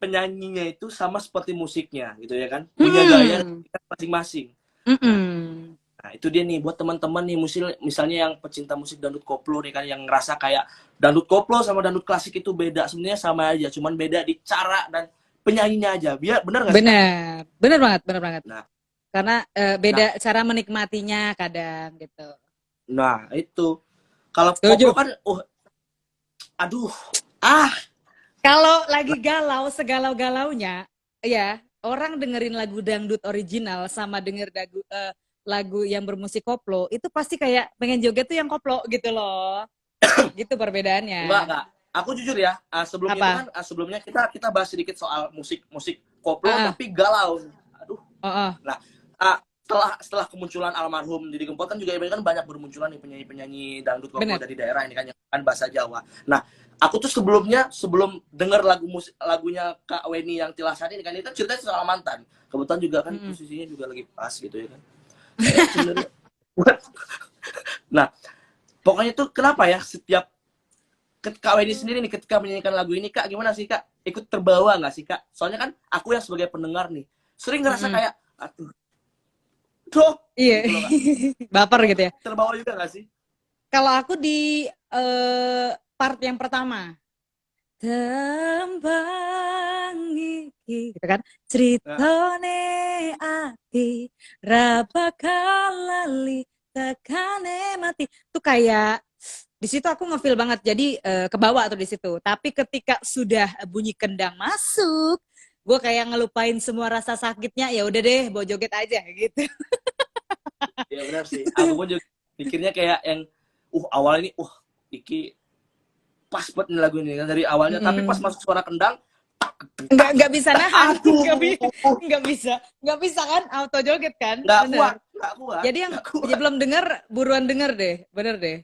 penyanyinya itu sama seperti musiknya gitu ya kan, punya gaya Mm-mm. masing-masing. Nah, Mm-mm. Nah, itu dia nih buat teman-teman nih misalnya yang pecinta musik dangdut koplo nih kan yang ngerasa kayak dangdut koplo sama dangdut klasik itu beda, sebenarnya sama aja, cuman beda di cara dan penyanyinya aja. Biar bener gak sih Kak? Bener, bener banget, bener banget. Nah, Karena nah, beda cara menikmatinya kadang gitu. nah itu. Kalau koplo Setuju. kan, aduh, ah, Kalau lagi galau, segalau-galaunya, ya orang dengerin lagu dangdut original sama denger lagu yang bermusik koplo, itu pasti kayak pengen joget tuh yang koplo gitu loh. Gitu enggak perbedaannya. Kak. Aku jujur ya, sebelumnya itu kan, Apa? sebelumnya kita bahas sedikit soal musik musik koplo Ah, ah, tapi galau. Aduh. oh, oh, Nah, setelah kemunculan almarhum Didi Kempot kan juga kan banyak bermunculan nih penyanyi-penyanyi dangdut koplo bener. dari daerah ini kan yang kan bahasa Jawa. Nah, aku tuh sebelum denger lagunya Kak Weni yang Tilasani ini kan ceritanya soal mantan. Kebetulan juga kan Mm-mm. posisinya juga lagi pas gitu ya kan. Kayak sebenarnya Nah, pokoknya tuh kenapa ya setiap Kak Weni sendiri nih ketika menyanyikan lagu ini Kak gimana sih Kak? Ikut terbawa nggak sih Kak? Soalnya kan aku yang sebagai pendengar nih sering ngerasa Mm-mm. kayak aduh, dok Iya, gitu loh Kak. baper Kamu gitu ya. terbawa juga gak sih? Kalau aku di part yang pertama, tembang iki gitu kan, Nah, ceritone ati rabakalali tekane mati, tuh kayak di situ aku ngefeel banget, jadi kebawa tuh di situ. Tapi ketika sudah bunyi kendang masuk, gue kayak ngelupain semua rasa sakitnya, ya udah deh bawa joget aja gitu. ya benar sih. Aku pun juga pikirnya kayak yang, awal ini, iki pas buat nih lagu ini kan dari awalnya. Tapi pas Mm-mm. masuk suara kendang, Nggak bisa nahan. aduh, Nggak bisa kan auto joget kan, nggak kuat, bener. nggak kuat, Jadi yang nggak ya kuat. belum denger buruan denger deh, bener deh.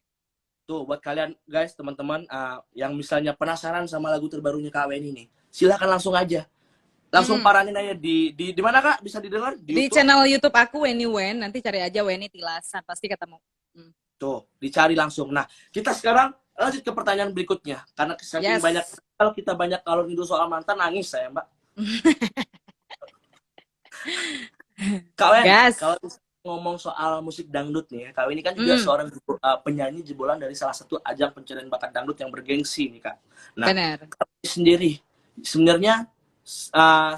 Tuh buat kalian guys, teman-teman, yang misalnya penasaran sama lagu terbarunya Kak Weni nih, silahkan langsung aja, langsung Mm-mm. paranin aja di mana Kak? Bisa didengar di Di YouTube. channel YouTube aku Weni Wen, nanti cari aja Weni Tilasan pasti ketemu. Mm. Tuh, dicari langsung. Nah, kita sekarang lanjut ke pertanyaan berikutnya. Karena saking banyak, Yes. kalau kita banyak kalau itu soal mantan, nangis saya, Mbak. Kak Wen, Gas. kalau ngomong soal musik dangdut nih ya, Kak Wen ini kan juga Mm, seorang penyanyi jebolan dari salah satu ajang pencarian bakat dangdut yang bergengsi nih, Kak. Nah, bener. Kak Wen sendiri, sebenarnya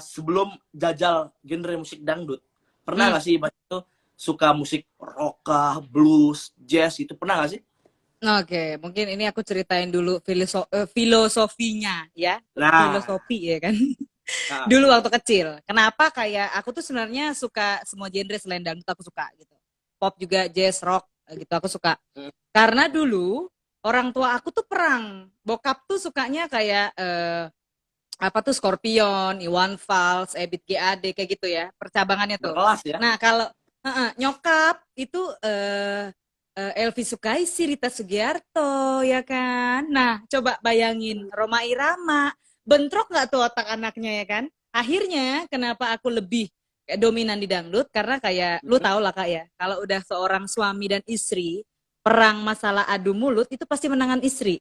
sebelum jajal genre musik dangdut, pernah Mm. nggak sih Mbak itu suka musik rock, blues, jazz, itu pernah nggak sih? Oke, mungkin ini aku ceritain dulu filosofinya ya. Nah, Filosofi ya kan. nah, Dulu waktu kecil. Kenapa kayak aku tuh sebenarnya suka semua genre selain dangdut aku suka gitu. Pop juga, jazz, rock gitu aku suka. mm, Karena dulu orang tua aku tuh perang. Bokap tuh sukanya kayak apa tuh Scorpion, Iwan Fals, Ebit GAD kayak gitu ya. Percabangannya tuh. berkelas ya. Nah, kalau nyokap itu Elvi Sukaisi, Rita Sugiarto ya kan. Nah, coba bayangin Roma Irama, bentrok nggak tuh otak anaknya ya kan? Akhirnya kenapa aku lebih dominan di dangdut karena kayak lu Mm, tau lah kak ya, kalau udah seorang suami dan istri perang masalah adu mulut itu pasti menangan istri.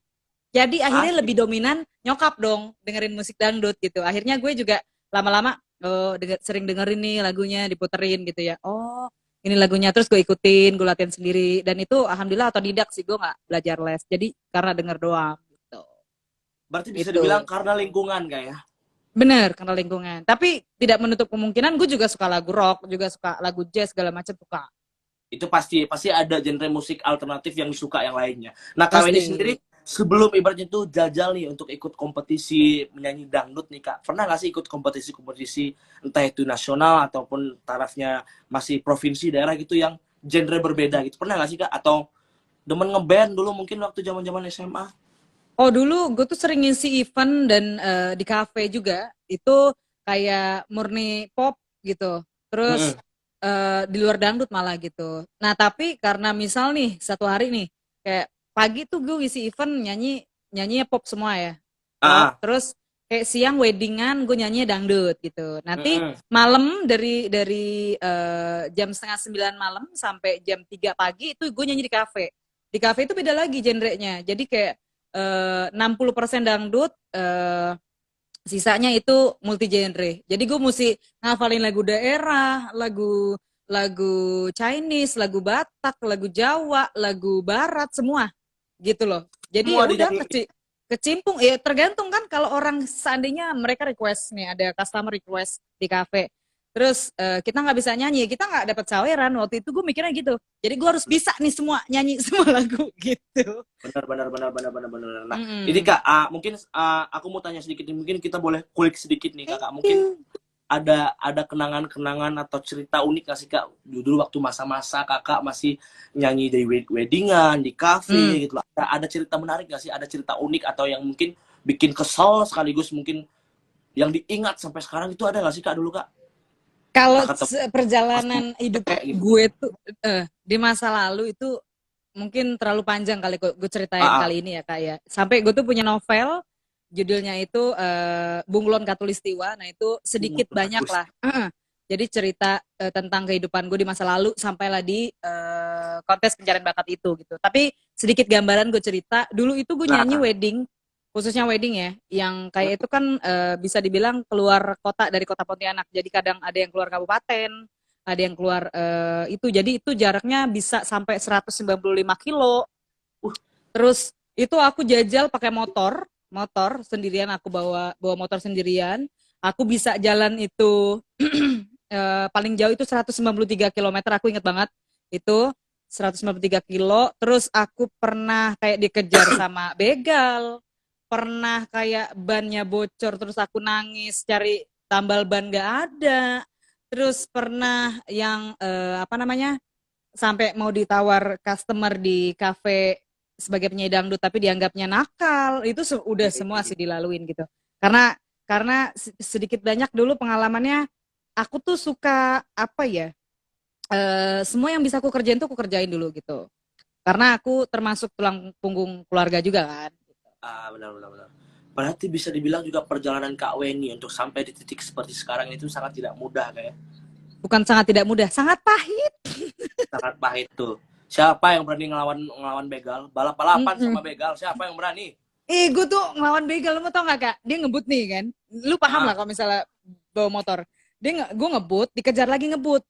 Jadi akhirnya pasti. lebih dominan nyokap dong dengerin musik dangdut gitu. Akhirnya gue juga lama-lama sering dengerin nih lagunya diputerin gitu ya. Oh, ini lagunya terus gue ikutin, gue latihan sendiri dan itu alhamdulillah otodidak sih, gue nggak belajar les. Jadi karena denger doang gitu. Berarti bisa dibilang Itu. karena lingkungan kayak. Bener karena lingkungan. Tapi tidak menutup kemungkinan gue juga suka lagu rock, juga suka lagu jazz segala macam suka. Itu pasti ada genre musik alternatif yang disuka yang lainnya. Nah, Kak Weni Pasti. sendiri sebelum ibaratnya itu jajal nih untuk ikut kompetisi menyanyi dangdut nih Kak, pernah nggak sih ikut kompetisi-kompetisi entah itu nasional ataupun tarafnya masih provinsi daerah gitu yang genre berbeda gitu, pernah nggak sih Kak? Atau demen ngeband dulu mungkin waktu zaman-zaman SMA? Oh dulu gue tuh sering ngisi event dan di cafe juga. Itu kayak murni pop gitu. Terus Mm-mm. di luar dangdut malah gitu. Nah tapi karena misal nih satu hari nih kayak pagi tuh gue ngisi event nyanyi nyanyinya pop semua ya. Pop. Ah, Terus kayak siang weddingan gue nyanyinya dangdut gitu. Nanti mm-mm. malam dari jam setengah 9 malam sampai jam 3 pagi itu gue nyanyi di cafe. Di cafe itu beda lagi genrenya. Jadi kayak 60% dangdut, sisanya itu multi genre. Jadi gue mesti ngafalin lagu daerah, lagu lagu Chinese, lagu Batak, lagu Jawa, lagu Barat, semua gitu loh. Jadi ya Semua udah dinyanyiin. kecimpung, ya tergantung kan kalau orang seandainya mereka request nih, ada customer request di cafe. Terus kita nggak bisa nyanyi, kita nggak dapat saweran. Waktu itu gue mikirnya gitu. Jadi gue harus bisa nih semua nyanyi semua lagu gitu. Benar, benar, benar, benar, benar, benar. Nah, ini Mm-mm. Kak, mungkin aku mau tanya sedikit nih. Mungkin kita boleh kulik sedikit nih, Kakak. Thank Mungkin you. ada kenangan-kenangan atau cerita unik nggak sih, Kak? Dulu waktu masa-masa Kakak masih nyanyi di weddingan, di Hmm. cafe gitu. Ada cerita menarik nggak sih? Ada cerita unik atau yang mungkin bikin kesel sekaligus mungkin yang diingat sampai sekarang itu ada nggak sih, Kak, dulu, Kak? Kalau Kakak ketemu perjalanan customer hidup gitu. gue tuh di masa lalu itu mungkin terlalu panjang kali gue ceritain Ah, ah. kali ini ya kak ya. Sampai gue tuh punya novel, judulnya itu Bunglon Katulistiwa. Nah itu sedikit banyak lah. Jadi cerita tentang kehidupan gue di masa lalu sampailah di kontes pencarian bakat itu gitu. Tapi sedikit gambaran gue cerita. Dulu itu gue nyanyi Nah, wedding, khususnya wedding ya, yang kayak itu kan bisa dibilang keluar kota dari kota Pontianak. Jadi kadang ada yang keluar kabupaten, ada yang keluar itu. Jadi itu jaraknya bisa sampai 195 kilo. uh, Terus itu aku jajal pakai motor, motor sendirian, aku bawa bawa motor sendirian. Aku bisa jalan itu paling jauh itu 193 kilometer, aku inget banget. Itu 193 kilo. Terus aku pernah kayak dikejar sama begal. Pernah kayak bannya bocor terus aku nangis cari tambal ban gak ada. Terus pernah yang apa namanya? Sampai mau ditawar customer di kafe sebagai penyanyi dangdut tapi dianggapnya nakal. Itu udah semua sih dilaluin gitu. Karena sedikit banyak dulu pengalamannya aku tuh suka apa ya? Semua yang bisa aku kerjain tuh aku kerjain dulu gitu. Karena aku termasuk tulang punggung keluarga juga kan. benar, benar, benar. Berarti bisa dibilang juga perjalanan Kak Weni untuk sampai di titik seperti sekarang itu sangat tidak mudah, kayak Bukan sangat tidak mudah, sangat pahit. sangat pahit tuh. Siapa yang berani ngelawan ngelawan begal? Balap-balapan Mm-mm. sama begal, siapa yang berani? Gue tuh ngelawan begal, lu tau gak kak? Dia ngebut nih kan. Lu paham lah Ah, kalau misalnya bawa motor. Gue ngebut, dikejar lagi ngebut.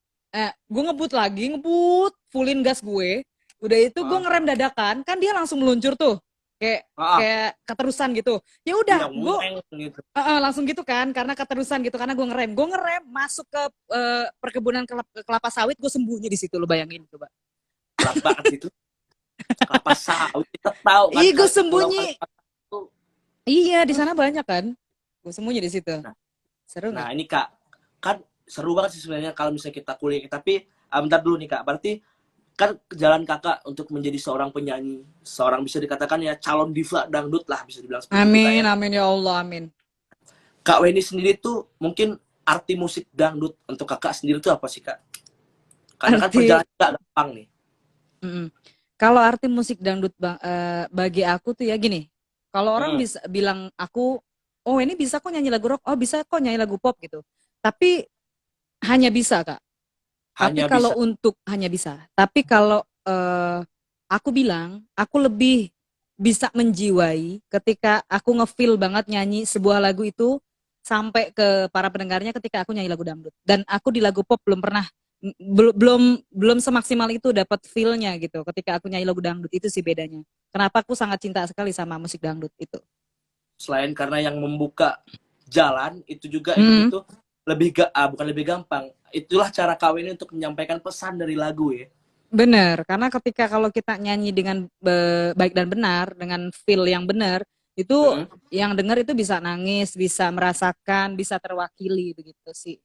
Gue ngebut lagi, ngebut, fullin gas gue. Udah itu gue ah, ngerem dadakan, kan dia langsung meluncur tuh. Kayak ah, ah. kayak keterusan gitu. Ya Iya, udah, gue ngeng gitu. langsung gitu kan, karena keterusan gitu, karena gue ngerem masuk ke perkebunan kelapa sawit, gue sembunyi di situ, lu bayangin coba. Berat banget itu. Kelapa sawit kita tahu kan Ih, gue Pulau sembunyi. Kalimantan itu. Iya, di sana banyak kan. Gue sembunyi di situ. Nah, Seru nah nggak? ini Kak, kan seru banget sih sebenarnya kalau misalnya kita kuliah. Tapi bentar dulu nih Kak, berarti kan jalan Kakak untuk menjadi seorang penyanyi, seorang bisa dikatakan ya calon diva dangdut lah, bisa dibilang seperti itu Kak Amin, ya. amin ya Allah, amin. Kak Weni sendiri tuh mungkin arti musik dangdut untuk Kakak sendiri tuh apa sih Kak? Karena kan Arti, perjalanan gak gampang nih. mm, kalau arti musik dangdut bagi aku tuh ya gini, kalau orang Hmm, bisa bilang aku, oh ini bisa kok nyanyi lagu rock, oh bisa kok nyanyi lagu pop gitu. Tapi hanya bisa Kak. Tapi hanya kalau bisa. untuk hanya bisa. Tapi kalau aku bilang, aku lebih bisa menjiwai ketika aku ngefeel banget nyanyi sebuah lagu itu sampai ke para pendengarnya ketika aku nyanyi lagu dangdut. Dan aku di lagu pop belum pernah belum semaksimal itu dapat feel-nya gitu ketika aku nyanyi lagu dangdut, itu sih bedanya. Kenapa aku sangat cinta sekali sama musik dangdut itu. Selain karena yang membuka jalan, itu juga ini Hmm. tuh bukan lebih gampang. Itulah cara Kak Weni untuk menyampaikan pesan dari lagu ya. Bener, karena ketika kalau kita nyanyi dengan baik dan benar, dengan feel yang benar, itu Mm-mm. yang dengar itu bisa nangis, bisa merasakan, bisa terwakili begitu sih.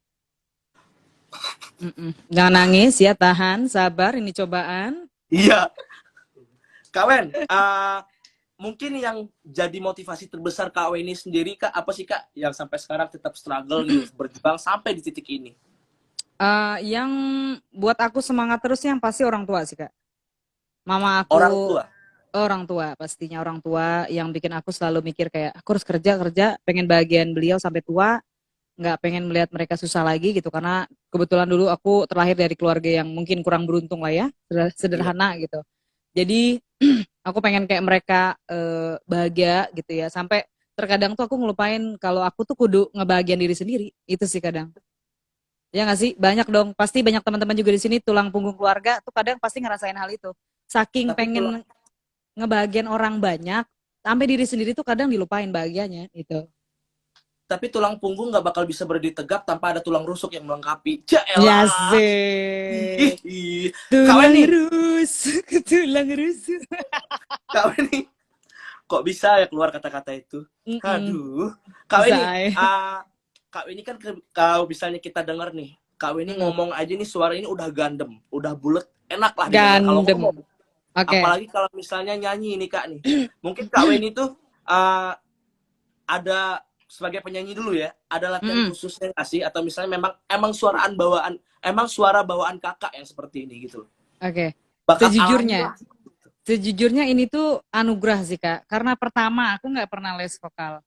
Mm-mm. Jangan nangis ya, tahan, sabar, ini cobaan. Iya, Kak Wen, mungkin yang jadi motivasi terbesar Kak Weni sendiri Kak, apa sih Kak yang sampai sekarang tetap struggle gitu, berjuang sampai di titik ini? Yang buat aku semangat terus yang pasti orang tua sih Kak. Mama Orang aku, tua. orang tua, pastinya orang tua yang bikin aku selalu mikir kayak aku harus kerja kerja, pengen bahagian beliau sampai tua, nggak pengen melihat mereka susah lagi gitu, karena kebetulan dulu aku terlahir dari keluarga yang mungkin kurang beruntung lah ya, Iya. sederhana gitu. Jadi aku pengen kayak mereka bahagia gitu ya, sampai terkadang tuh aku ngelupain kalau aku tuh kudu ngebahagiain diri sendiri, itu sih kadang. Ya nggak sih? Banyak dong. Pasti banyak teman-teman juga di sini tulang punggung keluarga tuh kadang pasti ngerasain hal itu. Saking Tapi tulang pengen ngebahagiain orang banyak, sampai diri sendiri tuh kadang dilupain bahagianya itu. tapi tulang punggung nggak bakal bisa berdiri tegak tanpa ada tulang rusuk yang melengkapi. Ya Jaelah. sih. Ih. Kak Tulang Weni, rusuk, tulang rusuk. Kak Weni, kok bisa ya keluar kata-kata itu? Mm-mm. Aduh. Kak Bisa Weni, ay. Kak Weni kan kalau misalnya kita denger nih, Kak Weni Mm-mm. ngomong aja nih suara ini udah gandem, udah bulet, enak lah didengar kalau Gandem. ngomong. Oke. Apalagi kalau misalnya nyanyi nih Kak nih. Mungkin Kak Weni tuh ada sebagai penyanyi dulu ya, ada latihan Mm-mm. khususnya nggak sih? Atau misalnya emang suara bawaan kakak yang seperti ini gitu? Oke. Bakat alami Sejujurnya, lah. sejujurnya ini tuh anugerah sih Kak. Karena pertama aku nggak pernah les vokal.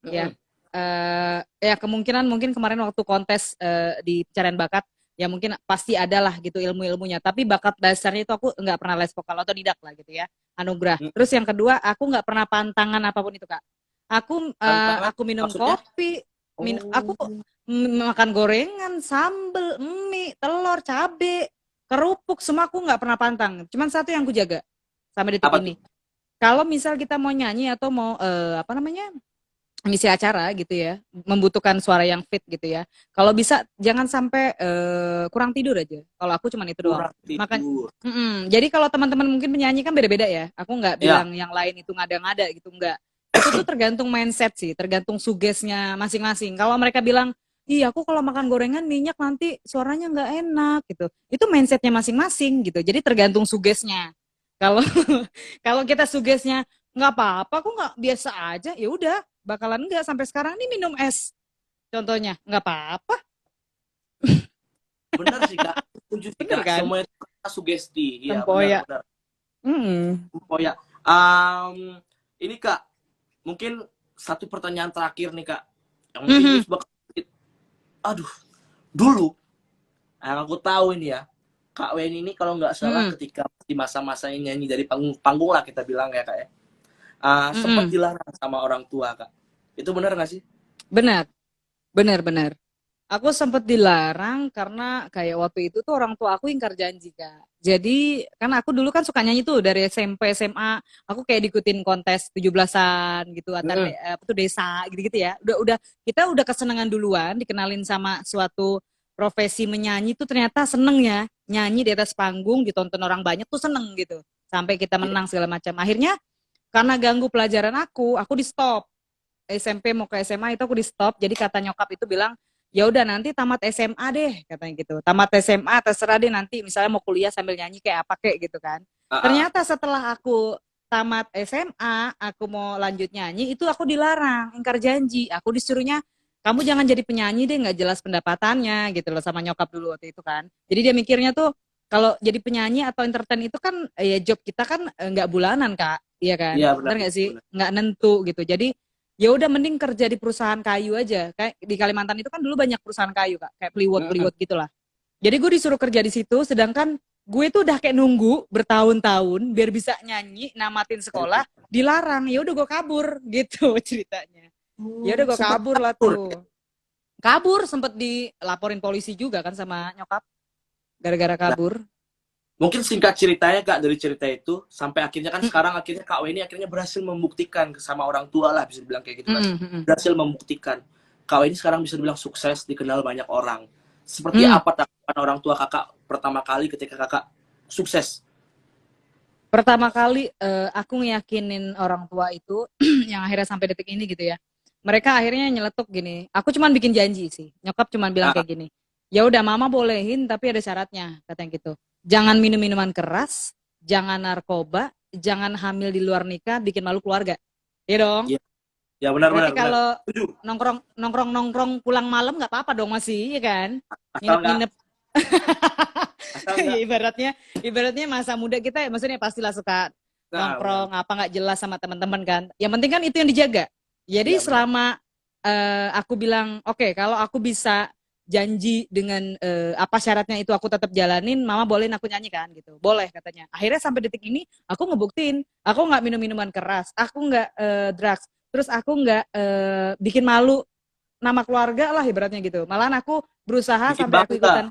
Ya, Mm-mm. ya kemungkinan mungkin kemarin waktu kontes di pencarian bakat ya mungkin pasti ada lah gitu ilmu-ilmunya. Tapi bakat dasarnya itu aku nggak pernah les vokal atau tidak lah gitu ya. Anugerah. Terus yang kedua aku nggak pernah pantangan apapun itu Kak. Tantangan Aku minum maksudnya? kopi, aku Oh, makan gorengan, sambel, mie, telur, cabe, kerupuk, semua aku nggak pernah pantang. Cuman satu yang aku jaga sampai detik apa tuh? ini. Kalau misal kita mau nyanyi atau mau apa namanya ngisi acara gitu ya, membutuhkan suara yang fit gitu ya. Kalau bisa jangan sampai kurang tidur aja. Kalau aku cuman itu doang. Kurang Makan. tidur. Jadi kalau teman-teman mungkin penyanyi kan beda-beda ya. Aku nggak Ya, bilang yang lain itu ngada-ngada gitu, nggak. Itu tuh tergantung mindset sih, tergantung sugesnya masing-masing. Kalau mereka bilang, iya aku kalau makan gorengan minyak nanti suaranya nggak enak gitu. Itu mindsetnya masing-masing gitu. Jadi tergantung sugesnya. Kalau kalau kita sugesnya nggak apa-apa, aku nggak biasa aja, ya udah bakalan enggak sampai sekarang nih minum es contohnya nggak apa-apa. benar sih Kak. Setuju sih Bener Kak. kan? Semuanya itu kata sugesti. Iya, Tempoyak. benar-benar. Hmm. Oh ya. Um, ini Kak, mungkin satu pertanyaan terakhir nih Kak. Yang mungkin ini Mhm. bakal, aduh, dulu yang aku tahu ini ya, Kak Weni ini kalau nggak salah Mhm. ketika di masa-masa ini nyanyi dari panggung lah kita bilang ya Kak ya, sempat Mhm. dilarang sama orang tua Kak. Itu benar nggak sih? Benar, benar, benar. Aku sempat dilarang karena kayak waktu itu tuh orang tua aku ingkar janji Kak. Jadi kan aku dulu kan suka nyanyi tuh dari SMP SMA, aku kayak diikutin kontes 17-an gitu antar Mm-mm. apa tuh desa gitu-gitu ya. Udah kita udah kesenangan duluan dikenalin sama suatu profesi menyanyi tuh ternyata seneng ya. Nyanyi di atas panggung ditonton orang banyak tuh seneng gitu. Sampai kita Iya. menang segala macam. Akhirnya karena ganggu pelajaran aku di stop. SMP mau ke SMA itu aku di stop. Jadi kata nyokap itu bilang, ya udah nanti tamat SMA deh katanya gitu. Tamat SMA terserah deh nanti misalnya mau kuliah sambil nyanyi kayak apa kayak gitu kan. Ah, ah. Ternyata setelah aku tamat SMA, aku mau lanjut nyanyi itu aku dilarang, ingkar janji. Aku disuruhnya kamu jangan jadi penyanyi deh, nggak jelas pendapatannya gitu loh sama nyokap dulu waktu itu kan. Jadi dia mikirnya tuh kalau jadi penyanyi atau entertain itu kan ya job kita kan nggak bulanan Kak, iya kan? Iya, Bener benar, nggak sih? benar. Nggak nentu gitu. Jadi ya udah mending kerja di perusahaan kayu aja. Kayak di Kalimantan itu kan dulu banyak perusahaan kayu Kak, kayak Mm-mm. Pliwot-Pliwot gitulah. Jadi gue disuruh kerja di situ, sedangkan gue tuh udah kayak nunggu bertahun-tahun biar bisa nyanyi, namatin sekolah, dilarang. Ya udah gue kabur gitu ceritanya. Ya udah gue Sempat kabur lah kabur. tuh. Kabur sempet dilaporin polisi juga kan sama nyokap gara-gara Nah, kabur. mungkin singkat ceritanya Kak, dari cerita itu sampai akhirnya kan Mm, sekarang akhirnya Kak Weni akhirnya berhasil membuktikan sama orang tua lah, bisa dibilang kayak gitu kan. mm, mm, Berhasil membuktikan. Kak Weni sekarang bisa dibilang sukses, dikenal banyak orang. Seperti mm. apa tanggapan orang tua Kakak pertama kali ketika Kakak sukses? Pertama kali aku ngeyakinin orang tua itu yang akhirnya sampai detik ini gitu ya. Mereka akhirnya nyeletuk gini. Aku cuman bikin janji sih. Nyokap cuman bilang Ah, kayak gini. Ya udah mama bolehin tapi ada syaratnya katanya gitu. Jangan minum minuman keras, jangan narkoba, jangan hamil di luar nikah, bikin malu keluarga. Iya dong. iya, ya benar Berarti benar benar. kalau Setuju. nongkrong nongkrong nongkrong pulang malam nggak apa-apa dong masih, ya kan? Asal nggak, Nginep-nginep. asal Ya nggak. ibaratnya masa muda kita maksudnya pastilah suka Nah, benar. nongkrong apa nggak jelas sama teman-teman kan. Yang penting kan itu yang dijaga. Jadi Iya benar. selama aku bilang oke, kalau aku bisa janji dengan apa syaratnya itu aku tetap jalanin, mama bolehin aku nyanyi kan gitu. Boleh katanya. Akhirnya sampai detik ini aku ngebuktiin, aku nggak minum minuman keras, aku nggak drugs, terus aku nggak bikin malu nama keluarga lah ibaratnya gitu. Malahan aku berusaha Bikin sampai aku bangga.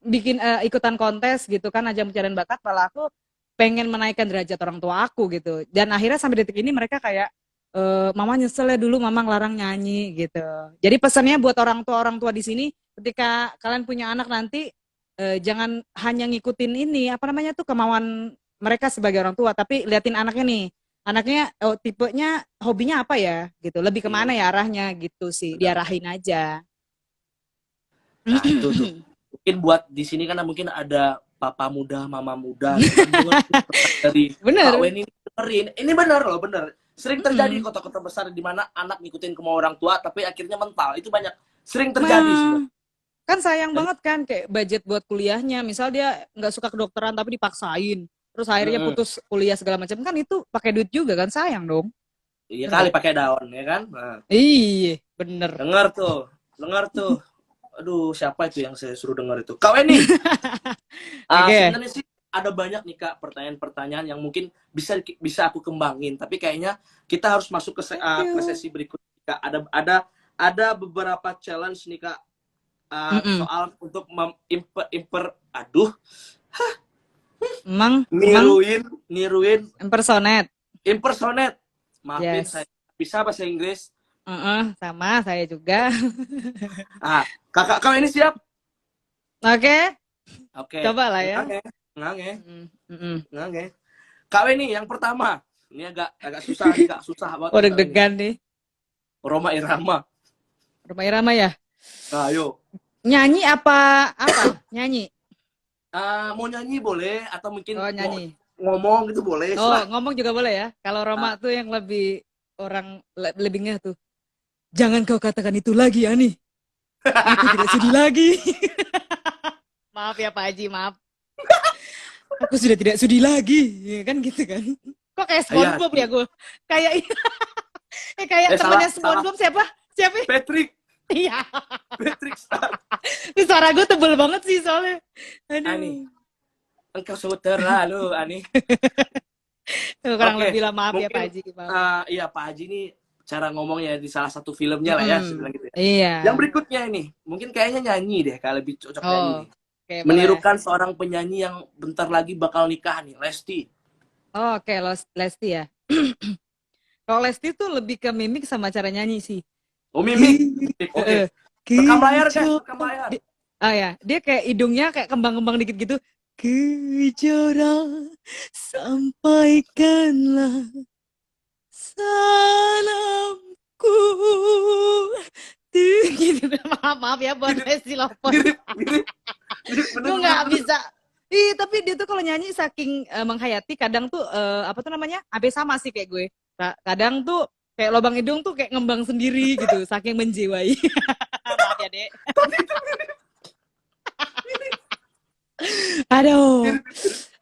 bikin ikutan kontes gitu kan, ajang pencarian bakat, malah aku pengen menaikkan derajat orang tua aku gitu. Dan akhirnya sampai detik ini mereka kayak mama nyesel ya dulu mama ngelarang nyanyi gitu. Jadi pesannya buat orang tua di sini, ketika kalian punya anak nanti jangan hanya ngikutin ini apa namanya tuh kemauan mereka sebagai orang tua, tapi liatin anaknya nih. Anaknya tipenya hobinya apa ya gitu. Lebih kemana ya arahnya gitu sih. Benar. Diarahin aja. Nah, itu tuh. Mungkin buat di sini kan mungkin ada papa muda, mama muda gitu kan. Dengar dari Kak Bener. Weni dengerin. Ini benar loh, benar. Sering terjadi di Mm-mm. kota-kota besar di mana anak ngikutin kemauan orang tua tapi akhirnya mental. Itu banyak sering terjadi Nah, sebenarnya. kan sayang Dan banget kan kayak budget buat kuliahnya. Misal dia nggak suka kedokteran tapi dipaksain. Terus akhirnya mm-mm. putus kuliah segala macam, kan itu pakai duit juga kan, sayang dong. Iya Bener kali nggak? pakai daun ya kan. Nah, Iya, bener. dengar tuh. Dengar tuh. Aduh, siapa itu yang saya suruh dengar itu? Kak Weni. Oke. Sebenarnya sih ada banyak nih Kak pertanyaan-pertanyaan yang mungkin bisa aku kembangin, tapi kayaknya kita harus masuk Thank ke you. sesi berikutnya Kak. Ada beberapa challenge nih Kak, Mm-mm. soal untuk memimper aduh, Emang niruin impersonate. impersonate. Maafin Yes. saya bisa bahasa Inggris. Sama saya juga. Kakak ini siap? Oke, Oke. coba lah ya. Ngange, ngange, Mm, mm. ngange. Kak ini yang pertama. Ini agak susah nih Kak, susah banget Oh, nih Kak ini. deg-degan nih. Roma Irama. Rumah Irama ya. Nah, ayo. Nyanyi apa? Nyanyi. Mau nyanyi boleh atau mungkin Oh, mau nyanyi. ngomong gitu boleh Oh, lah. ngomong juga boleh ya. Kalau Roma Ah, tuh yang lebih lebih ngeh tuh. Jangan kau katakan itu lagi, Ani. Aku tidak sudi lagi. Maaf ya Pak Haji, maaf. Aku sudah tidak sudi lagi. Ya, kan gitu kan. Kok kayak iya, SpongeBob ya gue? Kayak kayak salah temennya salah SpongeBob siapa? Siapa? Patrick Iya. Patrick Star. Ini suara gue tebel banget sih soalnya. Ani, Aduh. engkau sungguh terlalu Ani. Kurang Oke, lebih lah, maaf ya Pak mungkin Haji. Maaf. iya Pak Haji ini cara ngomongnya di salah satu filmnya lah ya, saya bilang gitu ya. Iya. Yang berikutnya ini, mungkin kayaknya nyanyi deh, kalau lebih cocok nyanyi Oh, nih. oke boleh. Menirukan seorang penyanyi yang bentar lagi bakal nikah nih, Lesti. Oh, oke, Lesti ya. Kalau Lesti tuh lebih ke mimik sama cara nyanyi sih. Oh, mimik. Ki, Oke. Rekam layar guys, Kejo. rekam layar. Oh ya, dia kayak hidungnya kayak kembang-kembang dikit gitu. Kejora, sampaikanlah salamku. Tuh, gitu. Maaf ya buat Lesti Lopon. Mirip, mirip, mirip, bener, Gue bener, nggak bener. bisa. Ih, tapi dia tuh kalau nyanyi saking menghayati, kadang tuh apa tuh namanya? Abe sama sih kayak gue. Kadang tuh kayak lubang hidung tuh kayak ngembang sendiri gitu, saking menjiwai. Maaf ya, Dek. Aduh.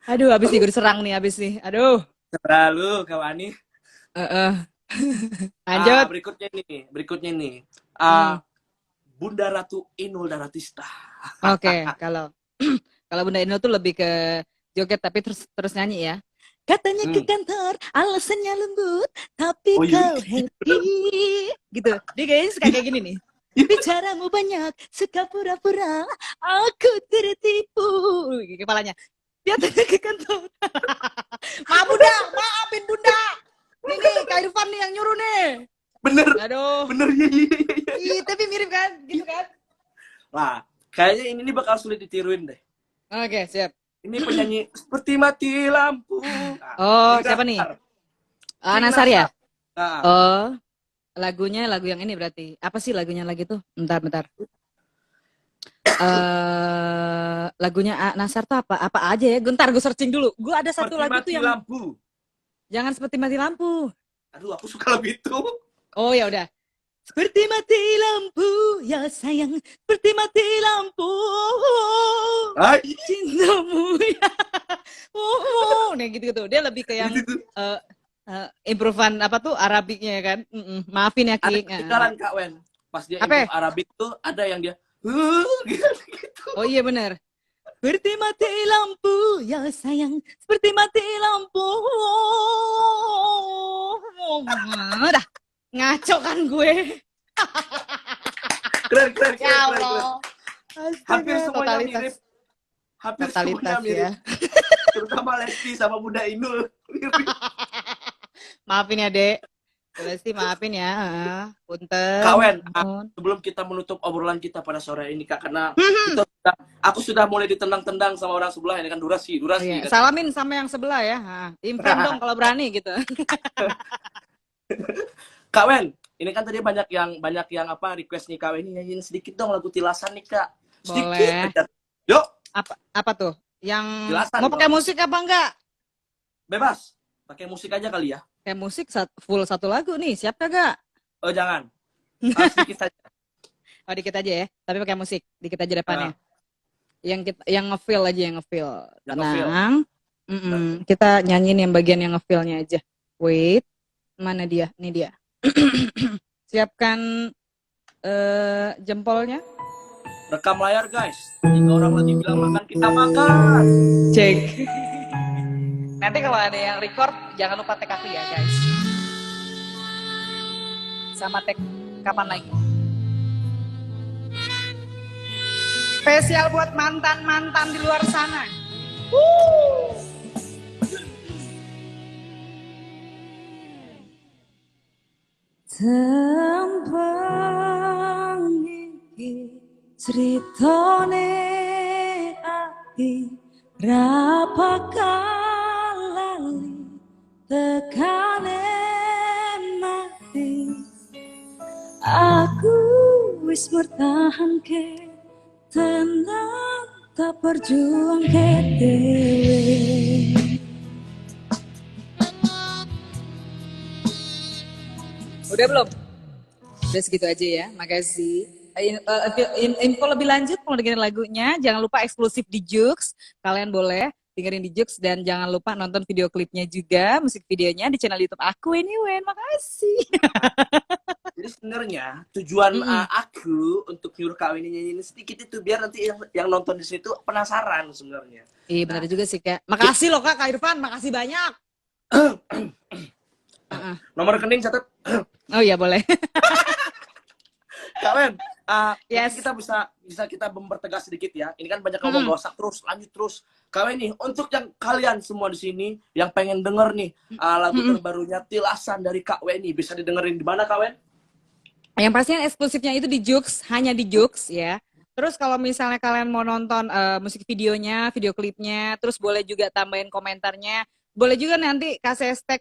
Aduh, habis nih gue diserang nih, habis nih. Aduh. Terlalu Kawani. Heeh. Lanjut. Berikutnya nih. Hmm. Bunda Ratu Inul Daratista. Oke, kalau kalau Bunda Inul tuh lebih ke joget tapi terus nyanyi ya. Katanya ke kantor, alasannya lembut, tapi Oh iya. kau happy. Gitu. Dia kayaknya suka kayak gini nih. Bicaramu banyak, suka pura-pura, aku tertipu. Kepalanya. Dia tanya ke kantor. Maaf Bunda, maafin Bunda. Ini Kak Irfan nih yang nyuruh nih. Bener, Aduh. bener iya. Ih, tapi mirip kan? Gitu kan? Lah, kayaknya ini bakal sulit ditiruin deh. Oke, siap. Ini penyanyi seperti mati lampu. Oh, siapa nih? Nasar ya? Nah, Oh, lagunya lagu yang ini berarti. Apa sih lagunya lagi tuh? Bentar. Lagunya Nasar tuh apa? Apa aja ya? Bentar, gue searching dulu. Gue ada satu seperti lagu mati tuh yang lampu. Jangan Seperti Mati Lampu. Aduh, aku suka lagu itu. Oh ya udah. Seperti mati lampu, ya sayang, seperti mati lampu. Ay, Cintamu ya. Nih gitu-gitu. Dia lebih ke yang gitu. improvean apa tuh Arabiknya ya kan. Maafin ya Ada King. ketinggalan Kak Wen. Pas dia Apa? improve Arabik tuh ada yang dia gitu. Oh iya benar. Seperti mati lampu, ya sayang, seperti mati lampu. Dah ngaco kan gue. Keren, keren, Ya keren, keren, keren. Allah. Hampir Astaga, semuanya mirip. totalitas. Hampir semuanya Totalitas mirip. ya. Terutama Lesti sama Bunda Inul. Mirip. Maafin ya, Dek. Lesti maafin ya. Punten. Kak Wen, Nun. sebelum kita menutup obrolan kita pada sore ini, Kak, karena aku sudah mulai ditendang-tendang sama orang sebelah ini kan durasi, Oh, iya. kata. Salamin sama yang sebelah ya. Inframe dong kalau berani gitu. Kak Wen, ini kan tadi banyak yang apa request nih, Kak Wen, ini nyanyiin sedikit dong lagu Tilasan nih, Kak. Sedikit Boleh. aja. Yuk, Apa tuh? Yang Tilasan mau pakai dong. musik apa enggak? Bebas. Pakai musik aja kali ya. Kayak musik full satu lagu nih. Siap kagak? Oh, jangan. Sedikit saja. Oh, dikit aja ya. Tapi pakai musik. Dikit aja depannya. Ah. Yang ngefeel aja, yang ngefeel. Yang ngefeel. Tenang. Kita nyanyiin yang bagian yang ngefeelnya aja. Wait. Mana dia? Ini dia. Siapkan jempolnya. Rekam layar, guys. 3 orang lagi bilang makan, kita makan. Cek. Nanti kalau ada yang record, jangan lupa tag aku ya, guys. Sama tag kapan lagi. Spesial buat mantan-mantan di luar sana. Tembang iki ceritane ati rapakalali tekane mati aku wis mertahanke tenang tak berjuang ke dewe. Udah belum? Udah segitu aja ya, makasih. Info lebih lanjut mau dengerin lagunya, jangan lupa eksklusif di Joox. Kalian boleh dengerin di Joox dan jangan lupa nonton video klipnya juga, musik videonya di channel YouTube aku anyway. Makasih. Jadi sebenarnya tujuan aku untuk nyuruh Kak Weni nyanyiin sedikit itu biar nanti yang nonton di situ penasaran sebenarnya. Iya benar juga sih Kak. Makasih loh Kak Irfan, makasih banyak. Nomor rekening catat. Oh iya boleh. Kak Wen, Yes. kita bisa kita mempertegas sedikit ya. Ini kan banyak ngomong gak usah terus, lanjut terus. Kak Wen nih, untuk yang kalian semua di sini yang pengen denger nih lagu terbarunya Tilasan dari Kak Wen nih, bisa didengerin di mana Kak Wen? Yang pastinya eksklusifnya itu di Joox, hanya di Joox ya. Terus kalau misalnya kalian mau nonton musik videonya, video klipnya, terus boleh juga tambahin komentarnya. Boleh juga nanti kasih hashtag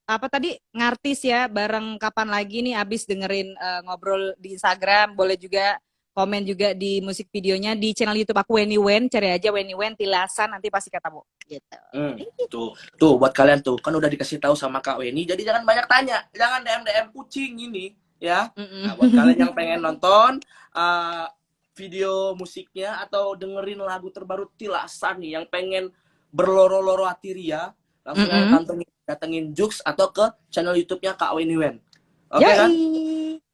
apa tadi ngartis ya, bareng kapan lagi nih abis dengerin ngobrol di Instagram. Boleh juga komen juga di musik videonya di channel YouTube aku Weni Wen, cari aja Weni Wen Tilasan nanti pasti ketemu. Gitu. Tuh buat kalian tuh kan udah dikasih tahu sama Kak Weni, jadi jangan banyak tanya, jangan DM kucing ini ya. Nah, buat kalian yang pengen nonton video musiknya atau dengerin lagu terbaru Tilasan nih, yang pengen berloro-loro hati ria, langsung datengin Joox atau ke channel YouTube-nya Kak Weni Wen. Oke kan?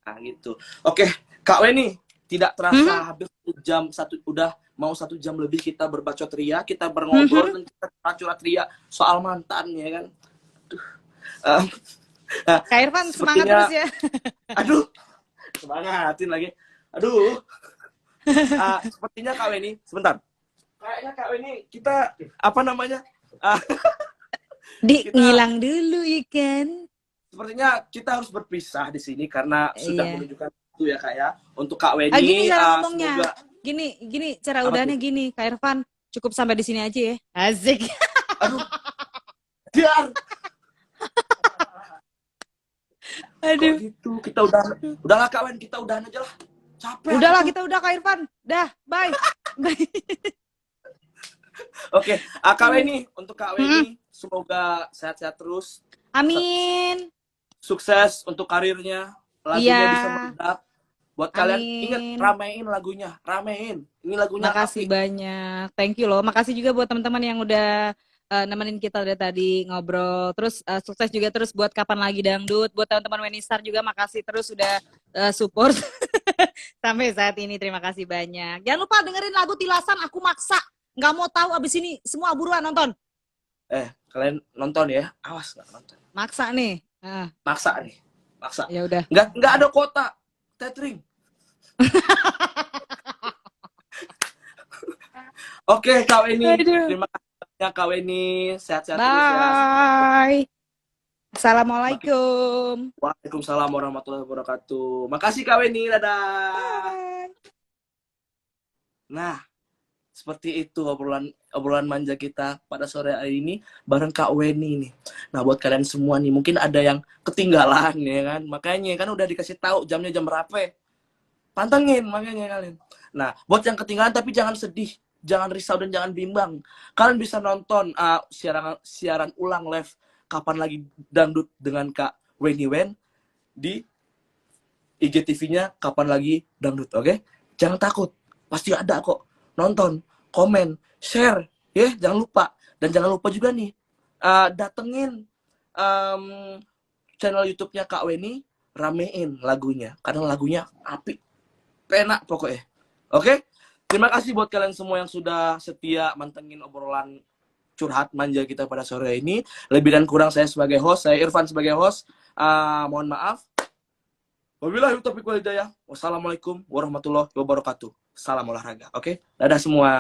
Nah gitu. Oke, Kak Weni, tidak terasa hampir 1 jam, udah mau 1 jam lebih kita berbacot ria, kita berngobrol dan kita curhat ria soal mantan ya kan. Nah, Kak Irfan semangat terus ya. Aduh, semangatin lagi. Aduh. Sepertinya Kak Weni, sebentar. Kayaknya Kak Weni kita apa namanya? Ngilang dulu ikan. Sepertinya kita harus berpisah di sini karena sudah menunjukkan itu ya Kak ya. Untuk Kak Weni, gini cara ngomongnya. semoga... Gini cara udahnya gini, Kak Irfan. Cukup sampai di sini aja ya. Asik. Aduh. Biar. Aduh. Kok gitu, kita udahlah Kak Wen, kita udahan aja lah. Capek. Udahlah, kita udah Kak Irfan. Dah, bye. Bye. Oke, Kak Weni, untuk Kak Weni semoga sehat-sehat terus. Amin. Sukses untuk karirnya, lagunya bisa meledak. Buat kalian ingat ramein lagunya, ramein. Ini lagunya. Makasih banyak, thank you loh. Makasih juga buat teman-teman yang udah nemenin kita dari tadi ngobrol. Terus sukses juga terus buat Kapan Lagi Dangdut. Buat teman-teman Weni Star juga makasih terus sudah support sampai saat ini. Terima kasih banyak. Jangan lupa dengerin lagu Tilasan, Aku Maksa. Nggak mau tahu abis ini semua buruan nonton. Kalian nonton ya, awas nggak nonton. Maksa nih. Maksa nih, maksa. Ya udah. Nggak ada kuota tethering. Oke, Kak Weni. Aduh. Terima kasih banyak, Kak Weni. Sehat-sehat terus ya. Bye. Makin. Assalamualaikum. Waalaikumsalam warahmatullahi wabarakatuh. Makasih, Kak Weni. Dadah. Bye. Nah, seperti itu obrolan obrolan manja kita pada sore hari ini bareng Kak Weni nih. Nah, buat kalian semua nih, mungkin ada yang ketinggalan ya kan. Makanya kan udah dikasih tahu jamnya jam berapa. Pantengin makanya kalian. Nah, buat yang ketinggalan tapi jangan sedih, jangan risau dan jangan bimbang. Kalian bisa nonton siaran ulang live Kapan Lagi Dangdut dengan Kak Weni Wen di IGTV-nya Kapan Lagi Dangdut, oke? Jangan takut, pasti ada kok. Nonton, komen, share, ya jangan lupa. Dan jangan lupa juga nih, datengin channel YouTube-nya Kak Weni, ramein lagunya, karena lagunya apik, enak pokoknya. Oke? Terima kasih buat kalian semua yang sudah setia mantengin obrolan curhat manja kita pada sore ini. Lebih dan kurang saya sebagai host, saya Irfan sebagai host. Mohon maaf. Wabillahi taufiq wal hidayah. Wassalamualaikum warahmatullahi wabarakatuh. Salam olahraga. Oke? Dadah semua.